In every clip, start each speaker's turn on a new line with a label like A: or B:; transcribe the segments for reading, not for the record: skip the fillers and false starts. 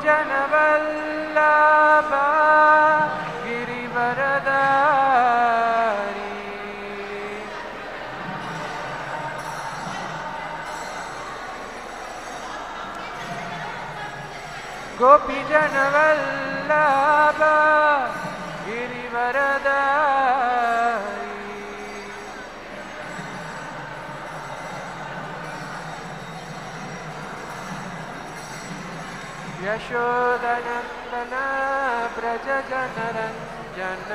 A: जनवल्लभा गिरिवरदारी गोपी जनवल्लभा गिरिवरदारी यशोदनन्दन व्रज जनरञ्जन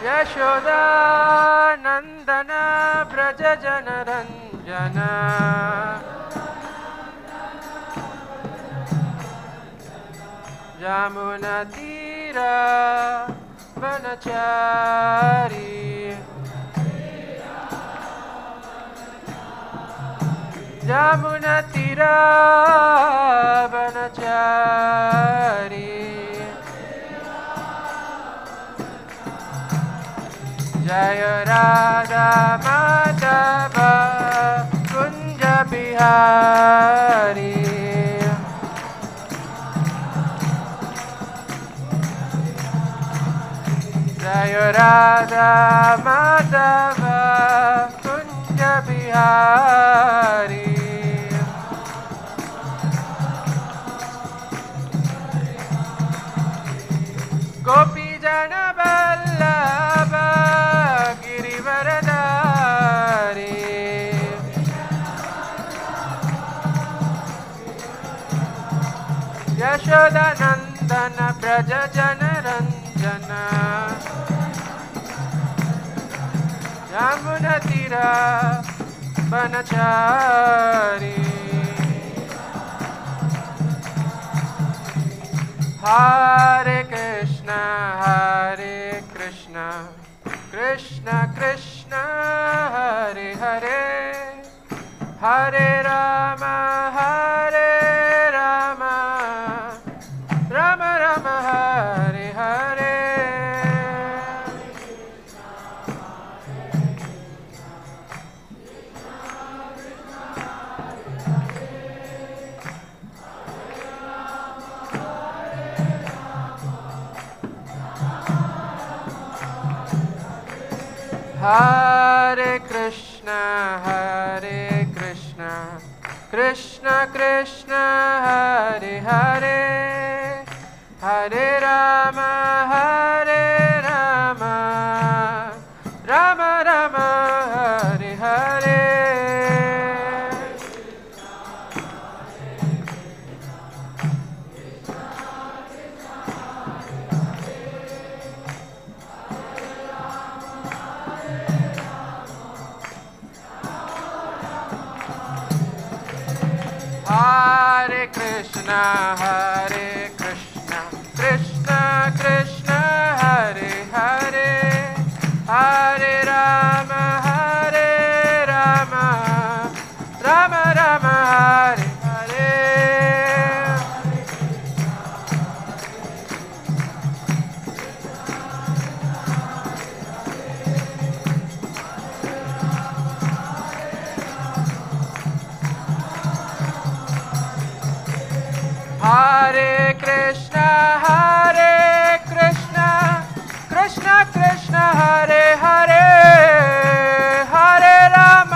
A: यशोदानन्दन व्रज जनरञ्जन यमुनातीरा वनचारी यमुनातीरा वनचारी जय राधा माधव कुंज बिहारी जय राधा माधव कुंज बिहारी गोपी जन वल्लभ गिरिवरदारी यशोदानंदन ब्रज जनरंजन यमुनातीरा वनचारी हरे कृष्ण कृष्ण कृष्ण हरे हरे हरे राम राम राम हरे हरे हरे कृष्ण कृष्ण कृष्ण हरे हरे हरे राम राम राम हरे हरे हरे कृष्ण कृष्ण कृष्ण हरे हरे हरे राम राम राम हरे हरे हरे कृष्ण कृष्ण कृष्ण हरे हरे हरे राम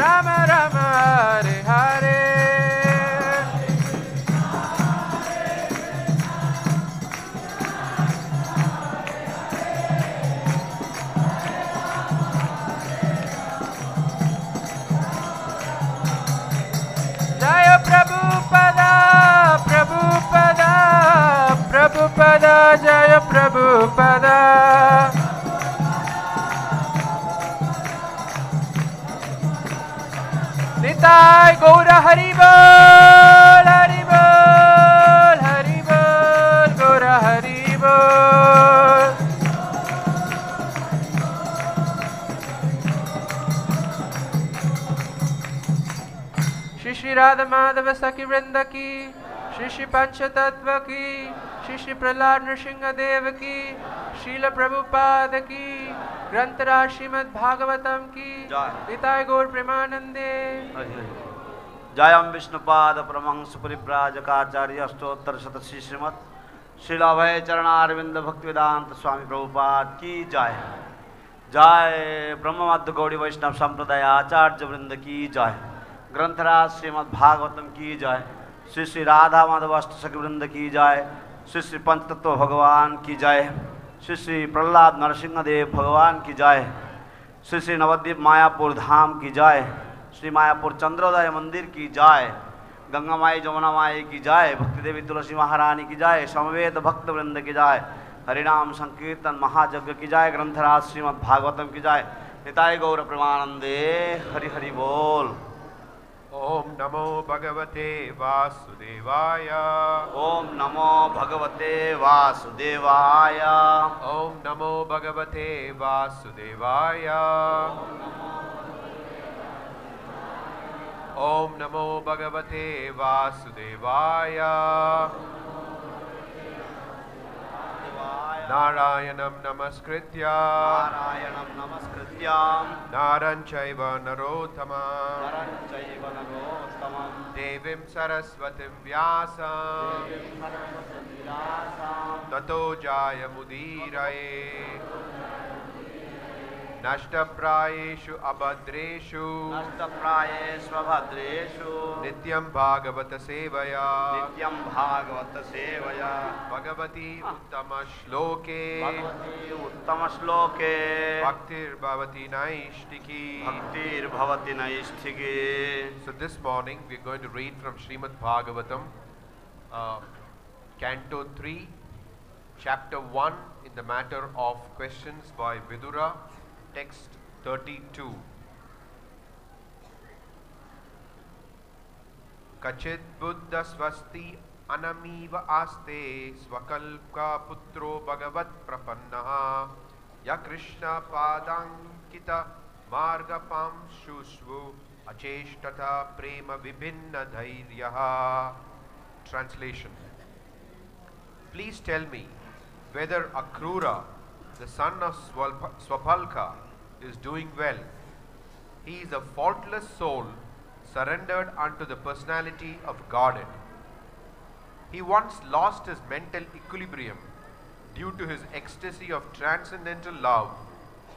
A: राम राम हरे हरे जय प्रभुपदा जय प्रभुपदा निताय गौर हरि बोल गौर हरि बोल श्री राधा माधव सखी वृंद की श्री पंचतत्व की श्री प्रहलाद नृसिंह देव की श्रील प्रभुपाद की ग्रंथराज श्रीमद् भागवतम की
B: जय।
A: निताय गौर प्रेमानंदे।
B: जयम विष्णुपाद परमहंस परिव्राजकाचार्य अष्टोत्तर शतश्री श्रीमत् श्रीलाभय चरणारविंद भक्तिवेदांत स्वामी प्रभुपाद की जय। जय ब्रह्ममध्य गौड़ी वैष्णव संप्रदाय आचार्य वृंद की जय। ग्रंथराज श्रीमद् भागवतम की जय। श्री श्री राधा माधव अष्टसखी वृंद की जय। श्री श्री पंचतत्व भगवान की जय। श्री श्री प्रहलाद नरसिंहदेव भगवान की जय। श्री श्री नवद्वीप मायापुर धाम की जय। श्री मायापुर चंद्रोदय मंदिर की जय। गंगा माई जमुना माई की जय। भक्ति देवी तुलसी महारानी की जय। समवेत भक्त वृंद की जय। हरिनाम संकीर्तन महायज्ञ की जय। ग्रंथराज श्रीमद् भागवतम की जय। निताय गौर प्रेमानंदे। हरि हरि बोल।
A: ओम नमो भगवते वासुदेवाय।
B: ओम नमो भगवते वासुदेवाय।
A: ओम नमो भगवते वासुदेवाय। ओम नमो भगवते वासुदेवाय। नारायणं नमस्कृत्य नारं चैव नरोत्तमं देवीं सरस्वतीं व्यासं ततो जायमुदीरये। नष्टप्रायेषु अभद्रेषु नित्यं भागवत सेवया Bhagwati उत्तमश्लोके भक्तिर्भवति नैष्ठिकी। So this morning we are going to read from Srimad Bhagavatam, Canto 3, Chapter 1 in the matter of questions by Vidura, text 32. Kachit buddha swasti anamiva aste swakalpa putro bhagavat prapannaha ya krishna padankita margapam shushvu acheshtata prema vibhinna dhairyaha. Translation. Please tell me whether Akrura, the son of Swapalka, is doing well. He is a faultless soul surrendered unto the personality of Godhead. He once lost his mental equilibrium due to his ecstasy of transcendental love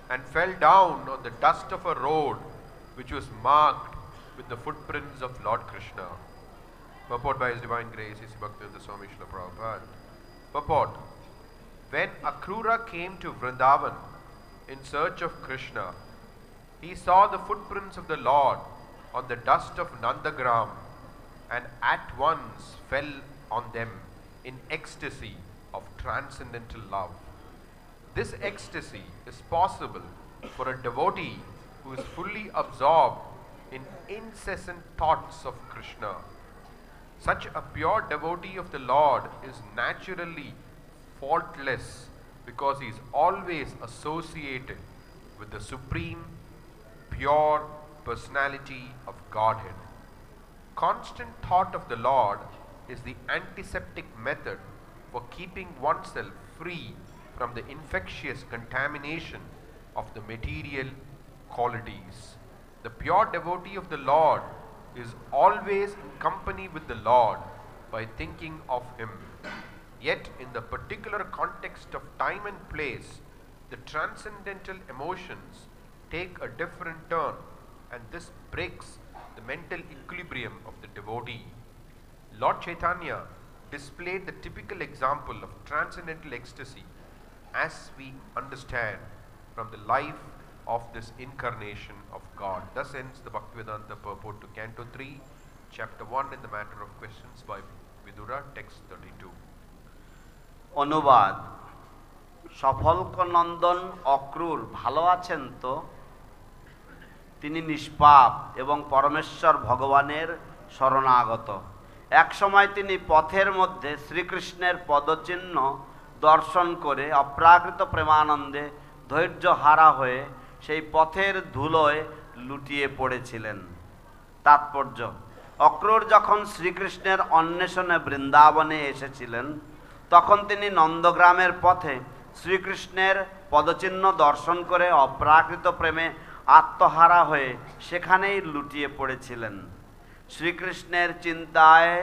A: and fell down on the dust of a road which was marked with the footprints of Lord Krishna. Purport by His Divine Grace, His Bhaktivedanta Swami Srila Prabhupada. Purport. When Akrura came to Vrindavan in search of Krishna, he saw the footprints of the Lord on the dust of Nandagram and at once fell on them in ecstasy of transcendental love. This ecstasy is possible for a devotee who is fully absorbed in incessant thoughts of Krishna. Such a pure devotee of the Lord is naturally faultless because he is always associated with the supreme, pure personality of Godhead. Constant thought of the Lord is the antiseptic method for keeping oneself free from the infectious contamination of the material qualities. The pure devotee of the Lord is always in company with the Lord by thinking of Him. Yet in the particular context of time and place, the transcendental emotions take a different turn, and this breaks the mental equilibrium of the devotee. Lord Chaitanya displayed the typical example of transcendental ecstasy as we understand from the life of this incarnation of God. Thus ends the Bhaktivedanta purport to Canto 3, Chapter 1 in the matter of questions by Vidura, text 32.
B: অনুবাদ। সফলকনন্দন অক্রূর ভালো আছেন তো? তিনি নিষ্পাপ এবং পরমেশ্বর ভগবানের শরণাগত। একসময় তিনি পথের মধ্যে শ্রীকৃষ্ণের পদচিহ্ন দর্শন করে অপ্রাকৃত প্রেমানন্দে ধৈর্য হারা হয়ে সেই পথের ধুলোয় লুটিয়ে পড়েছিলেন। তাৎপর্য: অক্রূর যখন শ্রীকৃষ্ণের অন্বেষণে বৃন্দাবনে এসেছিলেন তখন তিনি নন্দগ্রামের পথে শ্রীকৃষ্ণের পদচিহ্ন দর্শন করে অপ্রাকৃত প্রেমে আত্মহারা হয়ে সেখানেই লুটিয়ে পড়েছিলেন। শ্রীকৃষ্ণের চিন্তায়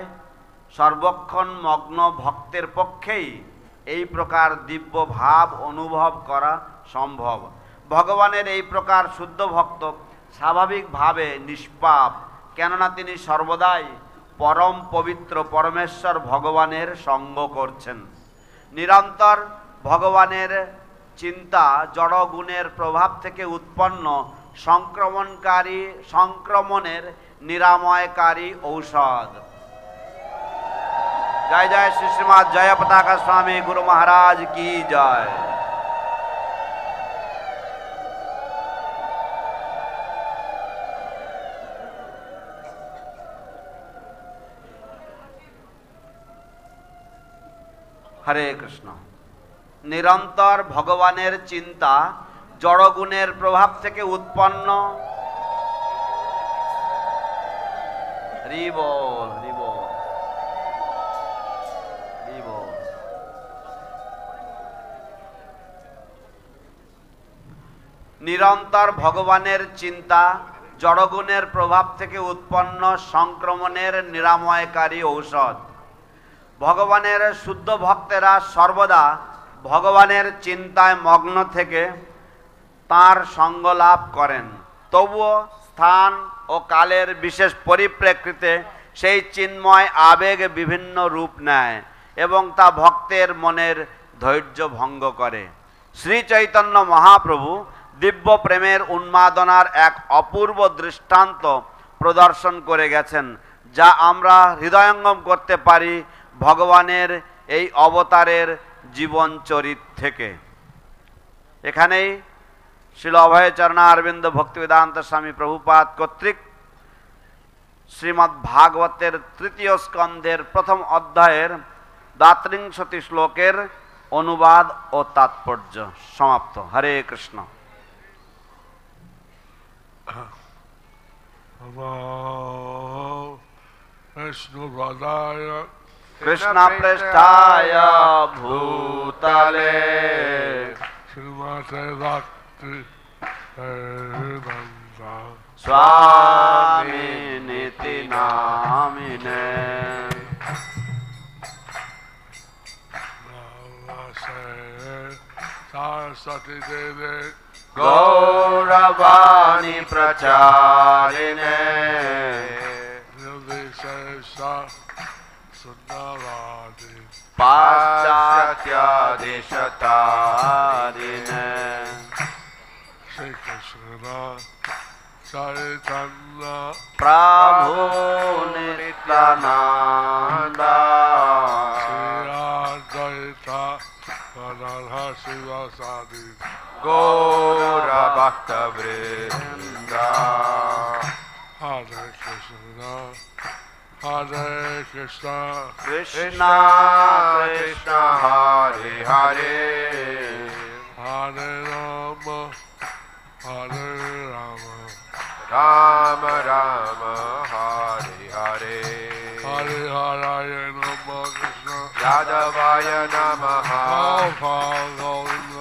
B: সর্বক্ষণ মগ্ন ভক্তের পক্ষেই এই প্রকার দিব্য ভাব অনুভব করা সম্ভব। ভগবানের এই প্রকার শুদ্ধ ভক্ত স্বাভাবিকভাবে নিষ্পাপ, কেননা তিনি সর্বদাই পরম পবিত্র পরমেশ্বর ভগবানের সঙ্গ করছেন। নিরন্তর ভগবানের চিন্তা জড়গুণের প্রভাব থেকে উৎপন্ন সংক্রমণের নিরাময়কারী ঔষধ। জয় জয় শ্রী শ্রীমৎ জয়পতাকা স্বামী গুরু মহারাজ কি জয়। হরে কৃষ্ণ। নিরন্তর ভগবানের চিন্তা জড়গুণের প্রভাব থেকে উৎপন্ন নিরন্তর ভগবানের চিন্তা জড়গুণের প্রভাব থেকে উৎপন্ন সংক্রমণের নিরাময়কারী ঔষধ। ভগবানের শুদ্ধ ভক্তেরা সর্বদা ভগবানের চিন্তায় মগ্ন থেকে তাঁর সঙ্গ লাভ করেন। তবুও স্থান ও কালের বিশেষ পরিপ্রেক্ষিতে সেই চিন্ময় আবেগ বিভিন্ন রূপ নেয় এবং তা ভক্তের মনের ধৈর্য ভঙ্গ করে। শ্রী চৈতন্য মহাপ্রভু দিব্য প্রেমের উন্মাদনার এক অপূর্ব দৃষ্টান্ত প্রদর্শন করে গেছেন, যা আমরা হৃদয়ঙ্গম করতে পারি ভগবানের এই অবতারের জীবন চরিত থেকে। এখানেই শ্রীল অভয়চরণারবিন্দ ভক্তিবেদান্ত স্বামী প্রভুপাদ কর্তৃক শ্রীমদ্ ভাগবতের তৃতীয় স্কন্ধের প্রথম অধ্যায়ের ৩২ শ্লোকের অনুবাদ ও তাৎপর্য সমাপ্ত। হরে কৃষ্ণ। কৃষ্ণ পৃষ্ঠায় ভূতলে স্বামী নীতি নামিনে
C: सरस्वती देवी
A: गौरवाणी प्रचारिणे
C: सुंदरवादी
A: पाश्चात्यादिशतारिणे
C: श्री कृष्ण चैतन्य
B: प्रभु नित्यानंद
C: शिवासादि
A: गौर भक्त वृंदा।
C: हरे कृष्ण हरे कृष्ण
A: कृष्ण कृष्ण हरे हरे
C: हरे राम
A: राम राम हरे हरे
C: हरे हराय नमः कृष्ण
A: यादवाय नमः
C: गोविंद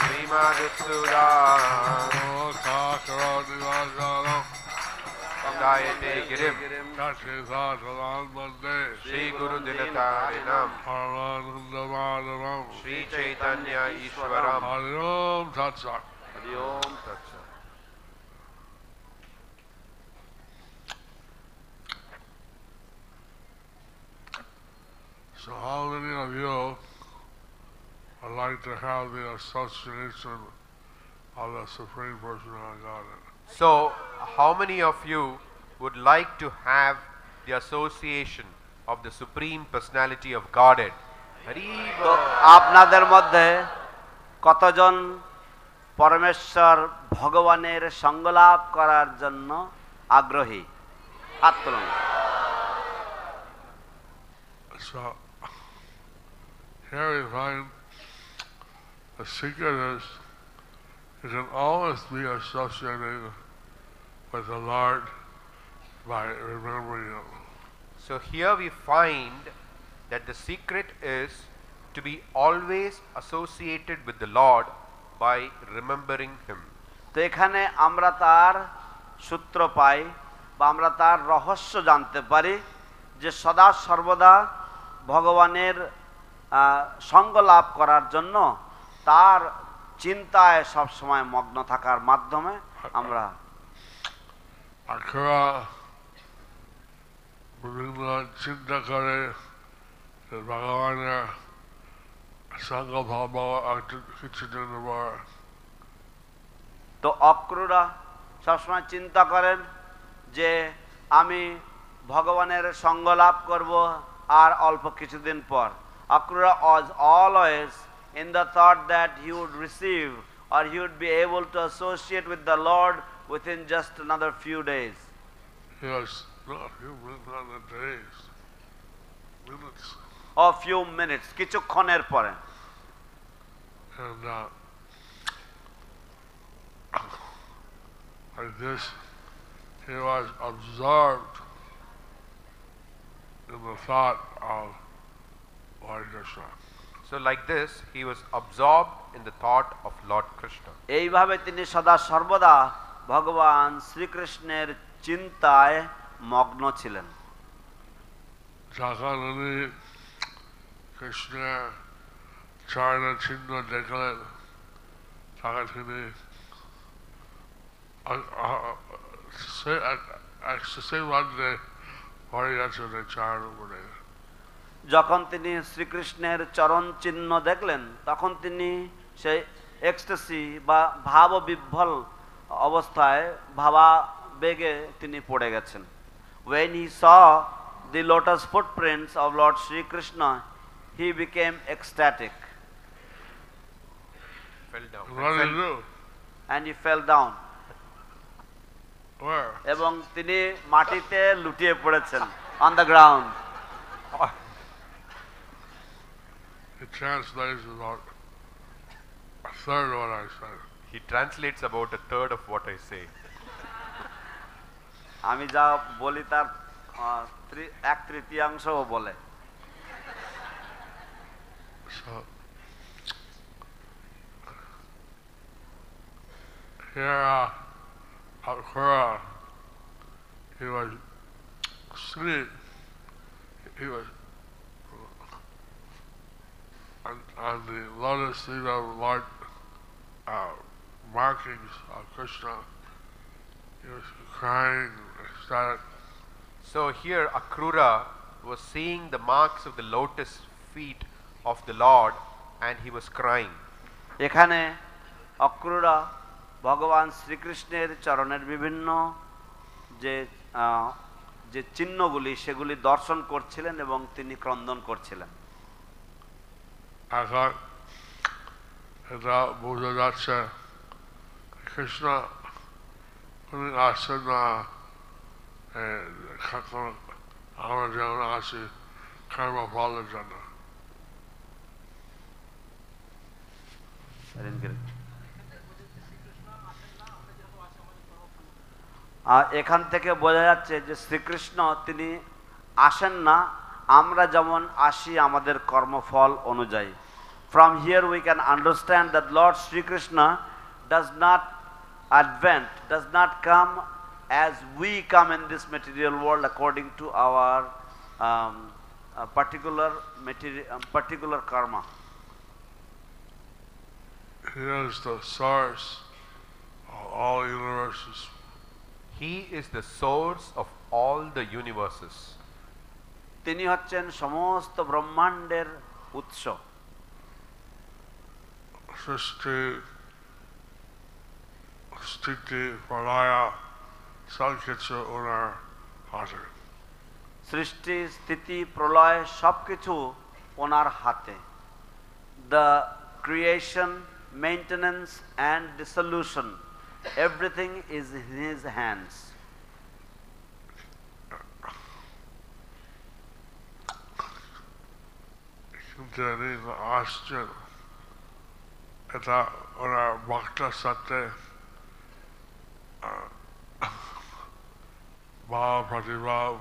A: श्रीमधुसूदन गायते गिरिं श्री गुरुदिनतारिणं श्री चैतन्य ईश्वरम्।
C: हरि ओम तत्सत्।
A: हरि ओम तत्सत्।
C: So how many of you would like to have the association of the Supreme Personality of Godhead?
A: So, how many of you would like to have the association of the Supreme Personality of Godhead?
B: তো আপনাদের মধ্যে কতজন পরমেশ্বর ভগবানের সঙ্গলাভ করার জন্য আগ্রহী? হাত তুলুন।
C: So here we find the secret is you can always be associated with the Lord by remembering Him.
A: So here we find that the secret is to be always associated with the Lord by remembering Him.
B: তো এখানে আমরা তার সূত্র পাই বা আমরা তার রহস্য জানতে পারি যে সদা সর্বদা ভগবানের সঙ্গ লাভ করার জন্য তার চিন্তায় সব সময় মগ্ন থাকার মাধ্যমে আমরা
C: আখড়া বিভিন্ন চিন্তা করে ভগবানের সঙ্গ ভাব কিছুদিন পর।
B: তো অক্রুরা সবসময় চিন্তা করেন যে আমি ভগবানের সঙ্গ লাভ করব আর অল্প কিছুদিন পর। অক্রুরা was always in the thought that he would receive or he would be able to associate with the Lord within just another few days.
C: Yes, not few days, minutes.
B: Or few minutes, কিছুক্ষণের পরে।
C: And like this, he was absorbed in the thought of Lord Krishna.
A: So like this, he was absorbed in the thought of Lord Krishna.
B: এইভাবে তিনি সদা সর্বদা ভগবান শ্রীকৃষ্ণের চিন্তায় মগ্ন ছিলেন।
C: যখন উনি কৃষ্ণের চরণের চিহ্ন দেখলেন তখন তিনি পড়ে গেছেন চরণ উপরে।
B: যখন তিনি শ্রীকৃষ্ণের চরণ চিহ্ন দেখলেন তখন তিনি সেই এক্সটাসি বা ভাববিহ্বল অবস্থায় ভাবাবেগে তিনি পড়ে গেছেন। When he saw the lotus footprints of Lord Sri Krishna, he became ecstatic.
A: Fell down.
C: What did he do?
B: And he fell down.
C: Where?
B: এবং তিনি মাটিতে লুটিয়ে পড়েছেন on the ground.
C: It translates about a third of what I said.
A: He translates about a third of what I say.
B: আমি যা বলি তার 1/3 বলে।
C: So here, Akhura, he was asleep. He was on the lotus feet of Lord markings of Krishna. He was crying, ecstatic.
A: So here Akrura was seeing the marks of the lotus feet of the Lord and he was crying.
B: এখানে অক্রুরা ভগবান শ্রীকৃষ্ণের চরণের বিভিন্ন যে চিহ্নগুলি সেগুলি দর্শন করছিলেন এবং তিনি ক্রন্দন করছিলেন।
C: এখন এটা বোঝা যাচ্ছে কৃষ্ণ উনি আসছেন না আমরা যেমন আছি কর্মফলের জন্য।
B: এখান থেকে বোঝা যাচ্ছে যে শ্রীকৃষ্ণ তিনি আসেন না আমরা যেমন আসি আমাদের কর্মফল অনুযায়ী। From here we can understand that Lord Sri Krishna does not come as we come in this material world according to our particular karma.
C: He is the source of all universes.
A: He is the source of all the universes.
B: তিনি হচ্ছেন সমস্ত ব্রহ্মাণ্ডের উৎস।
C: সৃষ্টি স্থিতি প্রলয় সবকিছু ওনার হাতে।
B: সৃষ্টি স্থিতি প্রলয় সবকিছু ওনার হাতে। The creation, maintenance and dissolution, everything is in his hands.
C: তিনি আসছেন এটা ওনার ভক্তের সাথে ভাব প্রতিভাব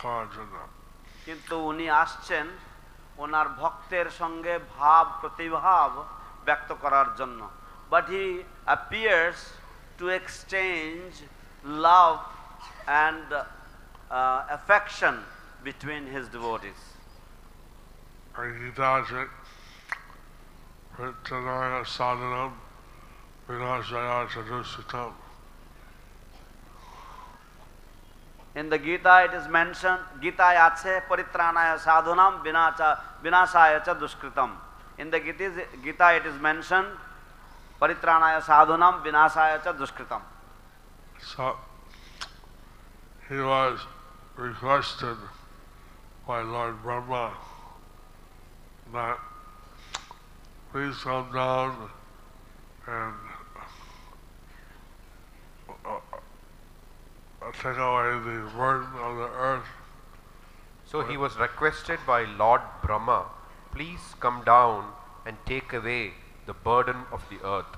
C: করার জন্য।
B: কিন্তু উনি আসছেন ওনার ভক্তের সঙ্গে ভাব প্রতিভাব ব্যক্ত করার জন্য। But he appears to exchange love and affection between his devotees.
C: Gita Prittanaya Sadhanam Vinashaya Chadusitam.
B: In the Gita it is mentioned, Gita yache paritranaya sadhunam vinashaya cha duskritam. In the Gita it is mentioned, paritranaya sadhunam vinashaya cha duskritam.
C: So he was requested by Lord Brahma that please come down and take away the burden of the earth.
A: So he was requested by Lord Brahma, please come down and take away the burden of the earth.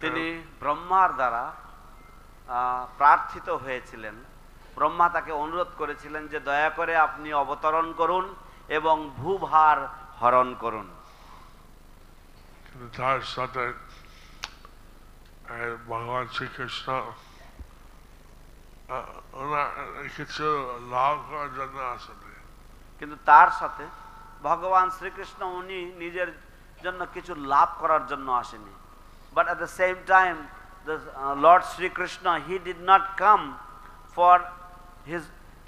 B: তিনি ব্রহ্মার দ্বারা প্রার্থিত হয়েছিলেন। ব্রহ্মা তাকে অনুরোধ করেছিলেন যে দয়া করে আপনি অবতরণ করুন এবং ভূভার হরণ করুন।
C: তার সাথে ভগবান শ্রীকৃষ্ণ কিছু লাভ করার জন্য আসেনি,
B: কিন্তু তার সাথে ভগবান শ্রীকৃষ্ণ উনি নিজের জন্য কিছু লাভ করার জন্য আসেনি। But at the same time the Lord Sri Krishna, he did not come for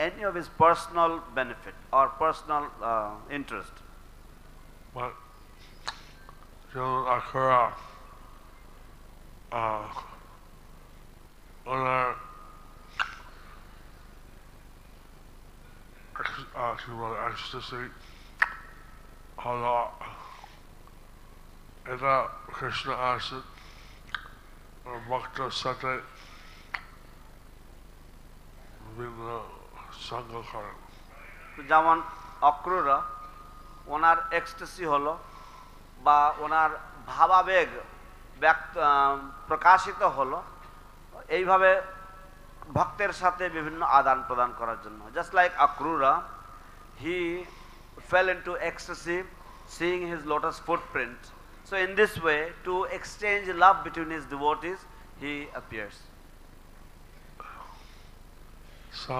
B: any of his personal benefit or personal interest.
C: But Akura owner ecstasy হলো এটা কৃষ্ণ আসে ভক্তের সাথে বিভিন্ন সঙ্গ করেন।
B: যেমন অক্রুরা ওনার এক্সটেসি হলো বা ওনার ভাবাবেগ প্রকাশিত হলো এইভাবে ভক্তের সাথে বিভিন্ন আদান প্রদান করার জন্য। Just like অক্রুরা, he fell into ecstasy seeing his lotus footprint. So in this way, to exchange love between his devotees, he appears.
C: So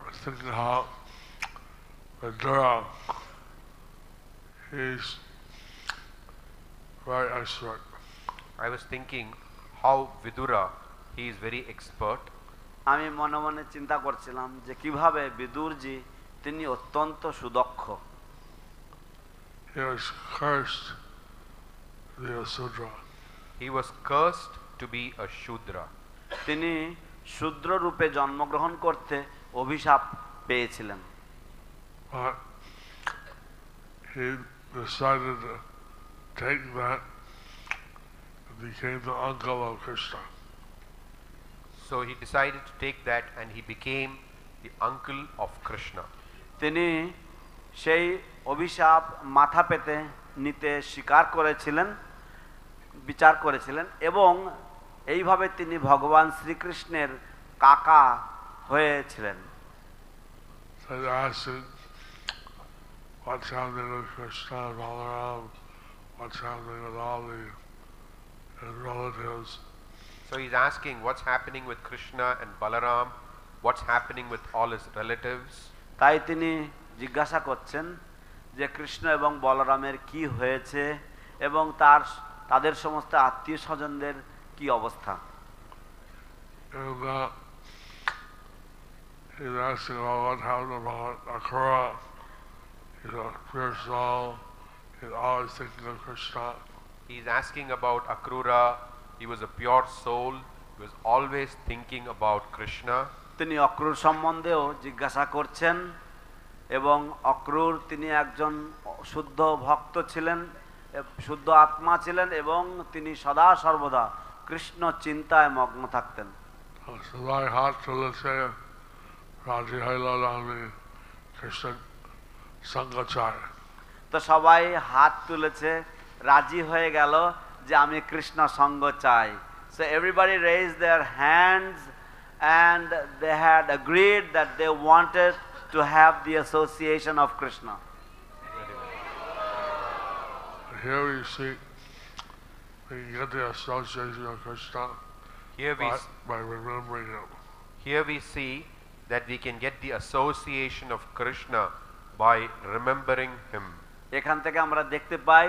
C: I think how Vidura, he's very expert.
A: I was thinking how Vidura, he is very expert.
B: আমি মনে মনে চিন্তা করছিলাম যে কিভাবে বিদুরজি তিনি অত্যন্ত সুদক্ষ।
C: He was cursed to be a Shudra.
A: He was cursed to be a Shudra.
B: তিনি শূদ্র রূপে জন্মগ্রহণ করতে অভিশাপ পেয়েছিলেন।
C: But he decided to take that and became the uncle of Krishna.
A: So he decided to take that and he became the uncle of Krishna.
B: তিনি সেই অভিশাপ মাথা পেতে নিতে স্বীকার করেছিলেন, বিচার করেছিলেন এবং এইভাবে তিনি ভগবান শ্রীকৃষ্ণের কাকা হয়েছিলেন।
C: So he asked him, what's happening with Krishna and Balaram? What's happening with all the relatives?
A: So he's asking what's happening with Krishna and Balaram, what's happening with all his relatives.
B: তাই তিনি জিজ্ঞাসা করছেন যে কৃষ্ণ এবং বলরামের কি হয়েছে এবং তাদের সমস্ত আত্মীয় স্বজনদের কি অবস্থা।
C: He's asking about what happened about Akura. He's a pure soul. He's always thinking of Krishna.
A: He's asking about Akrura. He was a pure soul. He was always thinking about Krishna.
B: তিনি অক্রুর সম্বন্ধেও জিজ্ঞাসা করছেন এবং অক্রুর তিনি একজন শুদ্ধ ভক্ত ছিলেন, শুদ্ধ আত্মা ছিলেন এবং তিনি সদা সর্বদা কৃষ্ণ চিন্তায় মগ্ন থাকতেন।
C: সবাই হাত তুলেছে, রাজি হইল আমি কৃষ্ণ সঙ্গ চাই।
B: তো সবাই হাত তুলেছে, রাজি হয়ে গেল যে আমি কৃষ্ণ সঙ্গ চাই। So everybody raised their hands and they had agreed that they wanted to have the association of Krishna.
C: Here we see we get the association of Krishna
A: Here we,
C: by remembering him.
A: here we see that we can get the association of Krishna by remembering him.
B: এখান থেকে আমরা দেখতে পাই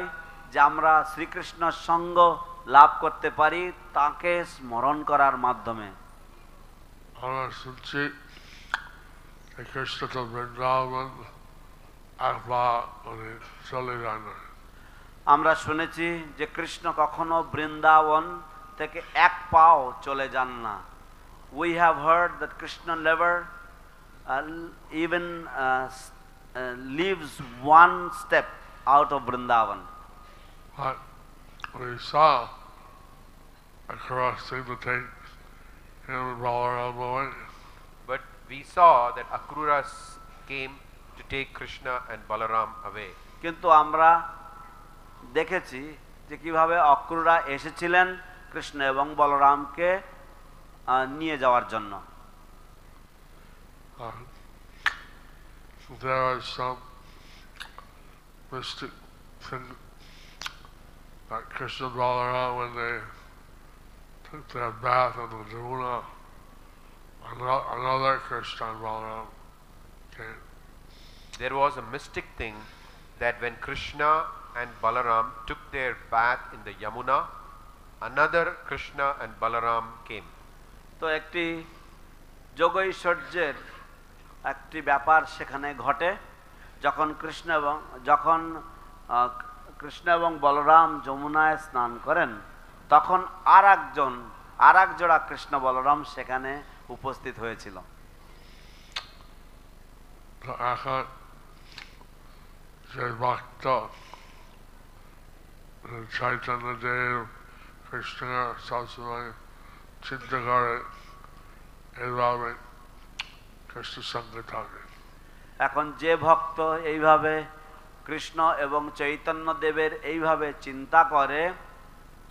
B: যে আমরা শ্রীকৃষ্ণের সঙ্গ লাভ করতে পারি তাকে স্মরণ করার মাধ্যমে।
C: আমরা শুনছি যে কৃষ্ণ তো বৃন্দাবন একবার উনি চলে যান না।
B: আমরা শুনেছি যে কৃষ্ণ কখনো বৃন্দাবন থেকে এক পাও চলে যান না। We have heard that Krishna never even leaves one step out of Vrindavan.
C: But we saw across seemed to take him and Balaram away.
A: But we saw that Akruras came to take Krishna and Balaram away.
B: কিন্তু আমরা দেখেছি যে কিভাবে অক্রুরা এসেছিলেন কৃষ্ণ এবং বলরামকে নিয়ে যাওয়ার জন্য।
C: There was some mystic thing that Krishna and Balaram, when they took their bath in the Jamuna, another Krishna and Balaram came.
A: There was a mystic thing that when Krishna and Balaram took their bath in the Yamuna, another Krishna and Balaram came.
B: তো একটি যোগৈশ্বর্যের একটি ব্যাপার সেখানে ঘটে যখন কৃষ্ণ এবং বলরাম যমুনায় স্নান করেন তখন আর এক জোড়া কৃষ্ণ বলরাম সেখানে উপস্থিত হয়েছিল।
C: Chaitanya Dev Krishna সবসময় চিন্তা করে এইভাবে কৃষ্ণ সঙ্গে থাকে।
B: এখন যে ভক্ত এইভাবে কৃষ্ণ এবং চৈতন্য দেবের এইভাবে চিন্তা করে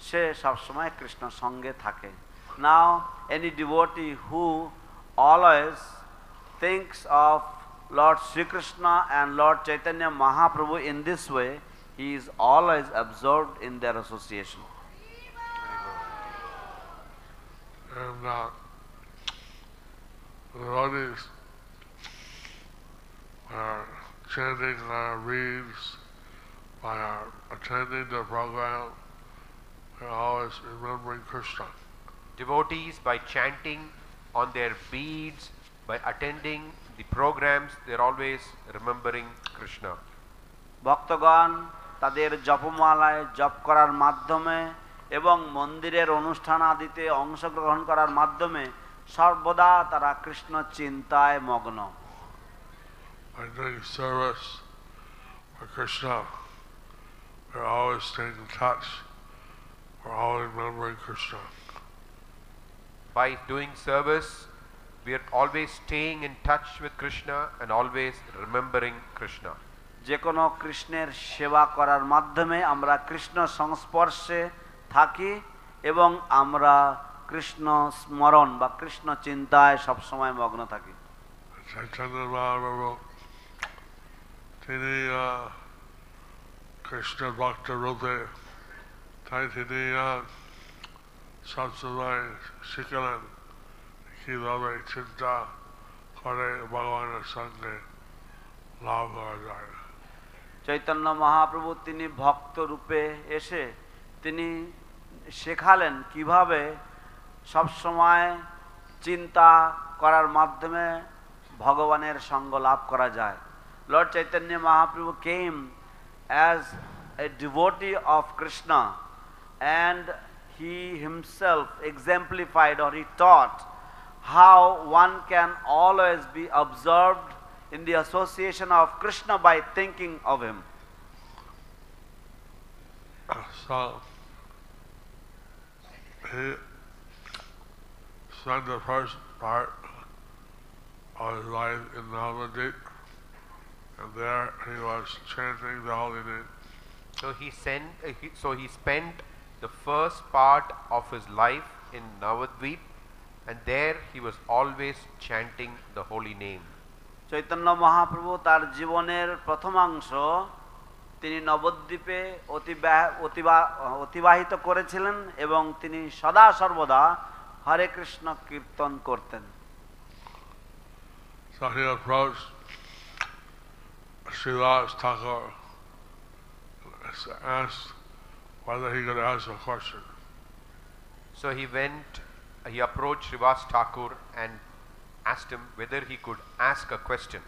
B: সে সবসময় কৃষ্ণ সঙ্গে থাকে। Now any devotee who always thinks of Lord Sri Krishna and Lord Chaitanya Mahaprabhu in this way, he is always absorbed in their association.
C: And the devotees are chanting our reads, by our attending the program, they're always remembering Krishna.
A: Devotees, by chanting on their beads, by attending the programs, they're always remembering Krishna.
B: ভক্তগণ তাদের জপমালায় জপ করার মাধ্যমে এবং মন্দিরের অনুষ্ঠান আদিতে অংশগ্রহণ করার মাধ্যমে সর্বদা তারা কৃষ্ণ চিন্তায় মগ্ন।
C: By doing service for Krishna, we're always staying in touch. We're always remembering Krishna.
A: By doing service, we are always staying in touch with Krishna and always remembering Krishna.
B: যে কোনো কৃষ্ণের সেবা করার মাধ্যমে আমরা কৃষ্ণ সংস্পর্শে থাকি এবং আমরা কৃষ্ণ স্মরণ বা কৃষ্ণ চিন্তায় সবসময় মগ্ন থাকি।
C: Chaitanya Mahaprabhu, তিনি কৃষ্ণ ভক্ত রূপে তাই তিনি সবসময় শিখলেন কিভাবে চিন্তা করে ভগবানের সঙ্গে লাভ করা যায়।
B: চৈতন্য মহাপ্রভু তিনি ভক্ত রূপে এসে তিনি শেখালেন কিভাবে সবসময় চিন্তা করার মাধ্যমে ভগবানের সঙ্গ লাভ করা যায়। Lord Chaitanya Mahaprabhu came as a devotee of Krishna and he himself exemplified or he taught how one can always be absorbed in the association of Krishna by thinking of him.
C: So he spent the first part of his life in Navadvip, and there he was chanting the holy name.
A: So he spent the first part of his life in Navadvip, and there he was always chanting the holy name.
B: Chaitanya Mahaprabhu তার জীবনের প্রথমাংশ তিনি নবদ্বীপে অতিবাহিত করেছিলেন এবং তিনি সদা সর্বদা হরে কৃষ্ণ কীর্তন করতেন।
C: So he approached Srivas Thakur and asked whether he could ask a question.
A: So he approached Srivas Thakur and asked him whether he could ask a question.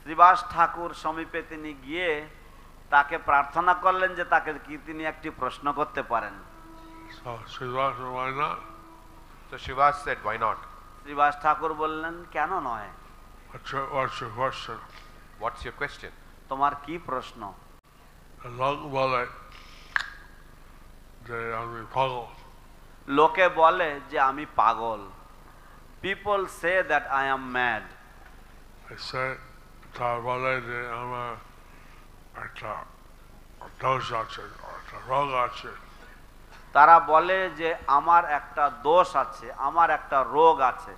B: Srivas ঠাকুর সমীপে তিনি গিয়ে তাকে প্রার্থনা করলেন যে তাকে কি তিনি একটি প্রশ্ন করতে পারেন।
C: So Srivas said, why not?
A: So Srivas said, why not?
B: Srivas ঠাকুর বললেন, কেন নয়?
C: What's your question?
A: What's your question?
B: তোমার কি প্রশ্ন? লোকে বলে যে আমি পাগল। People say that I am mad.
C: I say তারা বলে যে আমার একটা দোষ আছে, একটা রোগ আছে।
B: তারা বলে যে আমার একটা দোষ আছে, আমার একটা রোগ আছে।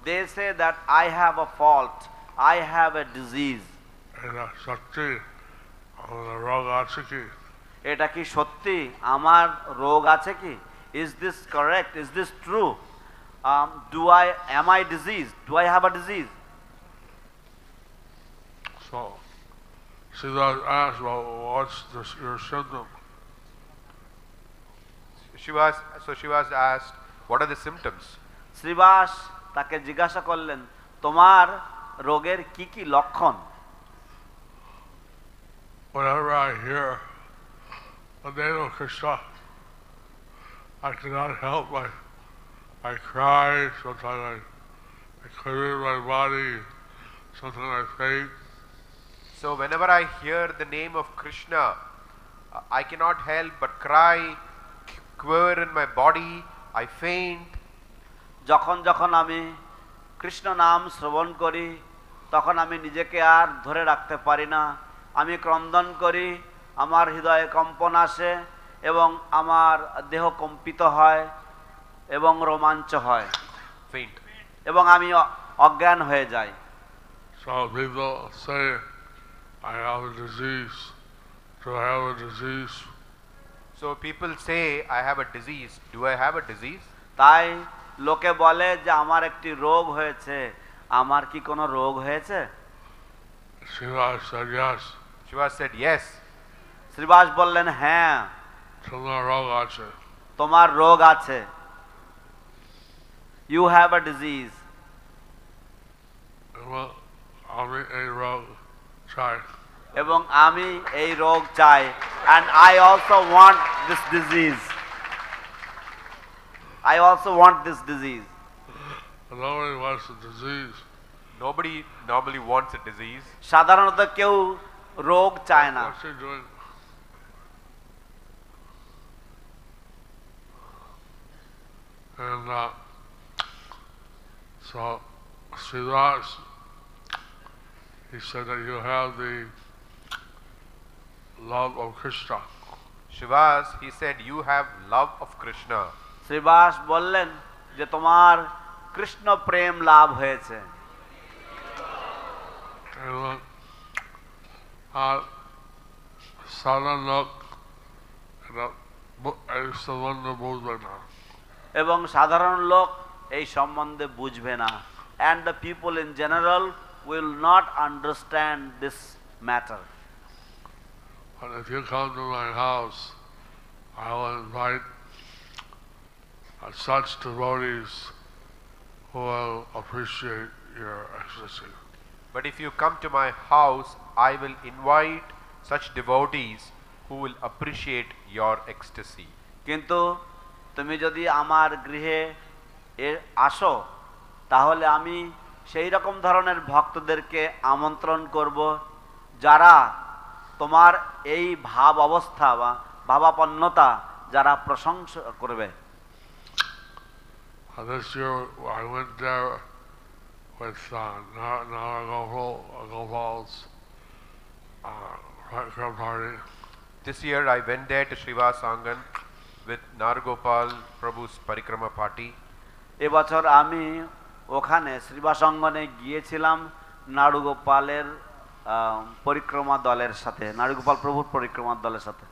B: They say that I have a fault, I have a disease.
C: এটা সত্যি আমার রোগ আছে কি?
B: এটা কি সত্যি আমার রোগ আছে কি? Is this correct? Is this true? Am I diseased? Do I have a disease?
C: So Srivas asked, well, what's your symptom?
A: So Srivas asked, what are the symptoms?
B: Srivas তাকে জিজ্ঞাসা করলেন, তোমার রোগের কি কি লক্ষণ?
C: Whenever I hear the name of Krishna, I cannot help I cry, sometimes I quiver my body, sometimes I faint.
A: So whenever I hear the name of Krishna, I cannot help but cry, quiver in my body, I faint.
B: যখন যখন আমি কৃষ্ণ নাম শ্রবণ করি তখন আমি নিজেকে আর ধরে রাখতে পারি না, আমি ক্রন্দন করি, আমার হৃদয়ে কম্পন আসে এবং আমার দেহ কম্পিত হয় এবং রোমাঞ্চ হয়,
A: Faint.
B: এবং আমি অজ্ঞান হয়ে যাই।
C: So people say, I have a disease. Do I have a disease?
A: So people say, I have a disease. Do I have a disease?
B: তাই লোকে বলে যে আমার একটি রোগ হয়েছে, আমার কি কোনো রোগ হয়েছে?
C: Srivas said yes.
A: Srivas said, yes.
B: Srivas বললেন, হ্যাঁ,
C: তোমার রোগ আছে।
B: তোমার রোগ আছে। You have a disease.
C: এবং আমি এই রোগ চাই।
B: এবং আমি এই রোগ চাই, and I also want this disease. I also want this disease.
C: Nobody wants a disease.
A: Nobody normally wants a disease.
B: সাধারণত কেউ রোগ চায় না।
C: What's he doing? And so Srivas, he said that you have the love of Krishna.
A: Srivas, he said, you have love of Krishna.
B: Srivas বললেন যে তোমার কৃষ্ণ প্রেম লাভ হয়েছে।
C: সাধারণ লোক এই সম্বন্ধে বুঝবে না।
B: এবং সাধারণ লোক এই সম্বন্ধে বুঝবে না। And the people in general will not understand this matter.
C: But if you come to my house, I will invite such devotees who will appreciate your ecstasy.
A: But if you come to my house, I will invite such devotees who will appreciate your ecstasy.
B: কিন্তু তুমি যদি আমার গৃহে আসো তাহলে আমি সেই রকম ধরনের ভক্তদেরকে আমন্ত্রণ করব যারা তোমার এই ভাব অবস্থা বা ভাবাপন্নতা যারা প্রশংসা করবে।
C: This year I went there with Gopal's party.
A: This year I went there to Srivas Angan with Nargopal Prabhu's Parikrama party.
B: এবছর আমি ওখানে শ্রীবাস অঙ্গনে গিয়েছিলাম নাড়ুগোপালের পরিক্রমা দলের সাথে, নাড়ুগোপাল প্রভুর পরিক্রমা দলের সাথে।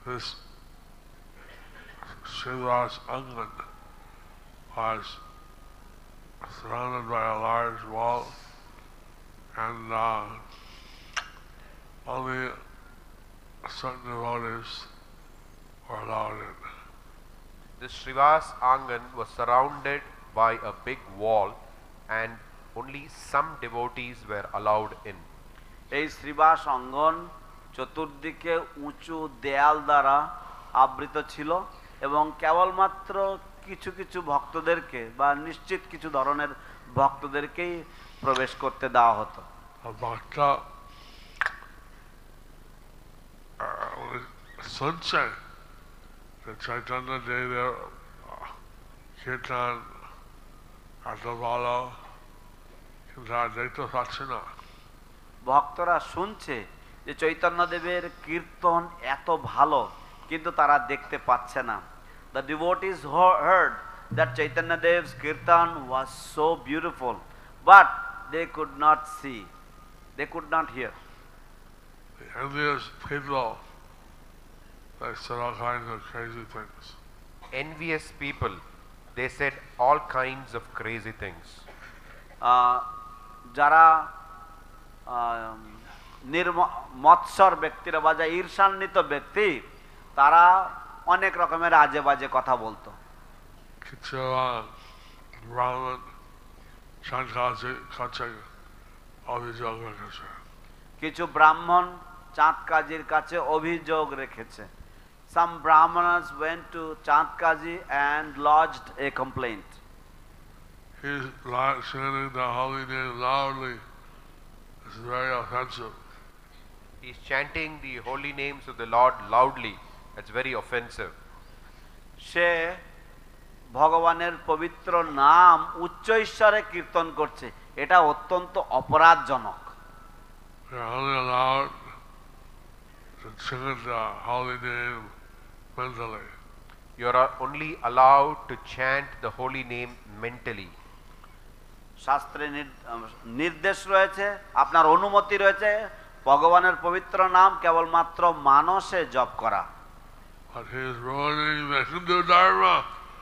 C: This Srivas Angan was surrounded by a large wall, and only certain devotees were allowed in.
A: The Srivas Angan was surrounded by a big wall and only some devotees were allowed in.
B: এই শ্রীবাস অঙ্গন চতুর্দিকে উঁচু দেয়াল দ্বারা আবৃত ছিল এবং কেবলমাত্র কিছু কিছু ভক্তদেরকে বা নিশ্চিত কিছু ধরনের ভক্তদেরকেই প্রবেশ করতে দেওয়া হতো।
C: Bhakta শুনছে চৈতন্য দেবের কীর্তন এত ভালো, কিন্তু আর দেখতে পাচ্ছে না।
B: ভক্তরা শুনছে যে চৈতন্যদেবের কীর্তন এত ভালো, কিন্তু তারা দেখতে পাচ্ছে না। The devotees heard that Chaitanya Dev's kirtan was so beautiful, but they could not see, they could not hear.
C: The envious people, they said all kinds of crazy things.
A: Envious people, they said all kinds of crazy things.
B: যারা মৎসর ব্যক্তিরা বা যা ঈর্ষান্বিত ব্যক্তি, তারা অনেক রকমের আজে বাজে কথা বলতো।
C: কিছু ব্রাহ্মণ চাঁদকাজির কাছে অভিযোগ রেখেছে।
B: কিছু ব্রাহ্মণ চাঁদকাজির কাছে অভিযোগ রেখেছে। Some Brahmanas went to Chandkaji and lodged a complaint.
C: He's chanting the holy name loudly. It's very offensive.
A: He's chanting the holy names of the Lord loudly. It's very offensive.
B: সে ভগবানের পবিত্র নাম উচ্চ ঈশ্বরে কীর্তন করছে, এটা অত্যন্ত অপরাধজনক।
C: You're only allowed to chant the holy name mentally.
A: You are only allowed to chant the holy name mentally.
B: শাস্ত্রে নির্দেশ রয়েছে, আপনার অনুমতি রয়েছে ভগবানের পবিত্র নাম কেবলমাত্র মানসে জপ করা।
C: But he is ruining the Hindu Dharma.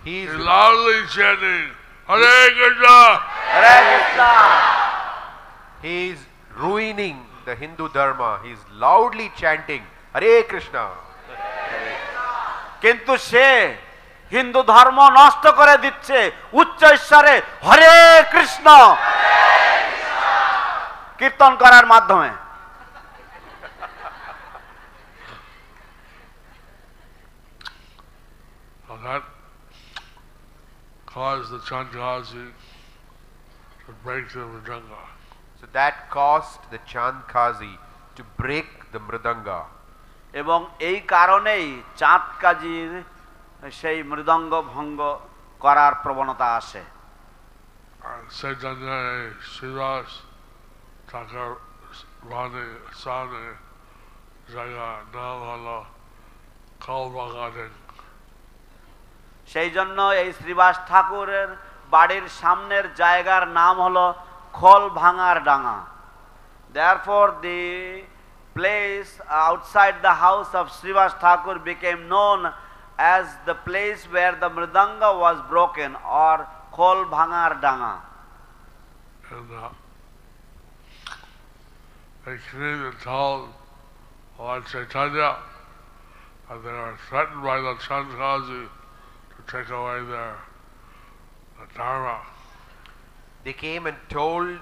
A: He's
C: loudly chanting Hare Krishna.
B: Hare Krishna.
A: He is ruining the Hindu Dharma. He is loudly chanting Hare Krishna.
B: কিন্তু সে হিন্দু ধর্ম নষ্ট করে দিচ্ছে উচ্চ ঈশ্বরে হরে কৃষ্ণ কীর্তন করার মাধ্যমে।
C: That caused the Chandkazi to break the mridanga.
A: So that caused the Chandkazi to break the mridanga.
B: এবং এই কারণেই চাঁদকাজির সেই মৃদঙ্গ ভঙ্গ করার প্রবণতা আসে।
C: Chaitanya Srivas Thakur Rani Sane জায়গা নাম হলো কলবাগান।
B: সেই জন্য এই শ্রীবাস ঠাকুরের বাড়ির সামনের জায়গার নাম হলো খোল ভাঙার ডাঙা। Therefore the place outside the house of Srivas Thakur became known as the place where the mridanga was broken, or khol bhangar danga.
C: And they came and told Lord Chaitanya that they were threatened by the Chandkazi to take away their dharma.
A: They came and told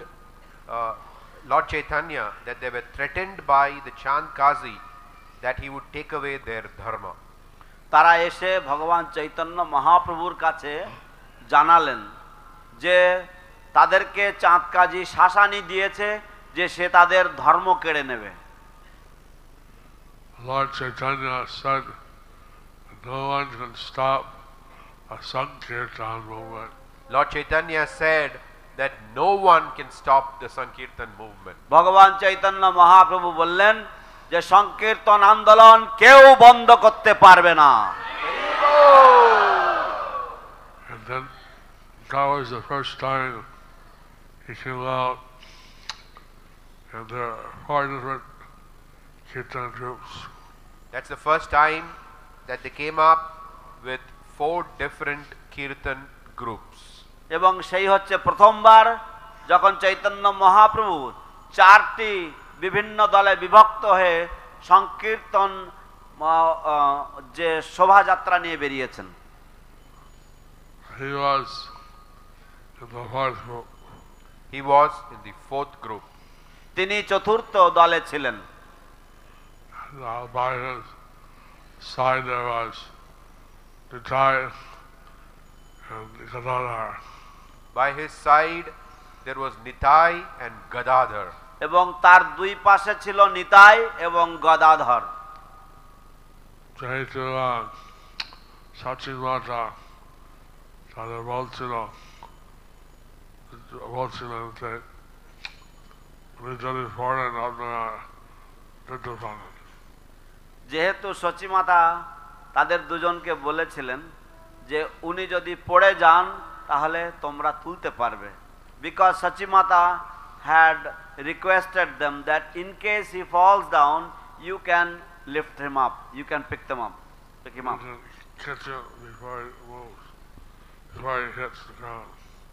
A: Lord Chaitanya that they were threatened by the Chandkazi that he would take away their dharma.
B: তারা এসে ভগবান চৈতন্য মহাপ্রভুর কাছে জানালেন যে তাদেরকে চাঁদকাজি শাসানি দিয়েছে যে সে তাদের ধর্ম কেড়ে নেবে।
C: Lord Chaitanya said no one can stop a Sankirtan movement.
A: Lord Chaitanya said that no one can stop the Sankirtan movement.
B: ভগবান চৈতন্য মহাপ্রভু বললেন যে সংকীর্তন আন্দোলন কেউ বন্ধ করতে পারবে না।
C: And then that was the first time he came out, and there are 4 different kirtan groups.
A: That's the first time that they came up with 4 different kirtan groups.
B: এবং সেই হচ্ছে প্রথমবার যখন চৈতন্য মহাপ্রভু 4টি বিভিন্ন দলে বিভক্ত হয়ে সংকীর্তন যে শোভাযাত্রা নিয়ে বেরিয়েছেন।
C: He was in the 4th group.
A: He was in the 4th group.
B: তিনি চতুর্থ দলে ছিলেন।
C: Now by his side there was Nitai and Gadadhar.
A: By his side there was Nitai and Gadadhar.
B: এবং তার দুই পাশে ছিল নিতাই এবং গদাধর।
C: যেহেতু সচিমাতা তাদের বলছিলেন যে উনি যদি পড়েন আপনারা যেতে পারেন।
B: যেহেতু সচিমাতা তাদের দুজনকে বলেছিলেন যে উনি যদি পড়ে যান তাহলে তোমরা তুলতে পারবে। Because Sachimata had requested them that in case he falls down you can lift him up, you can pick him up.
C: Catch him before he moves, before he hits the ground.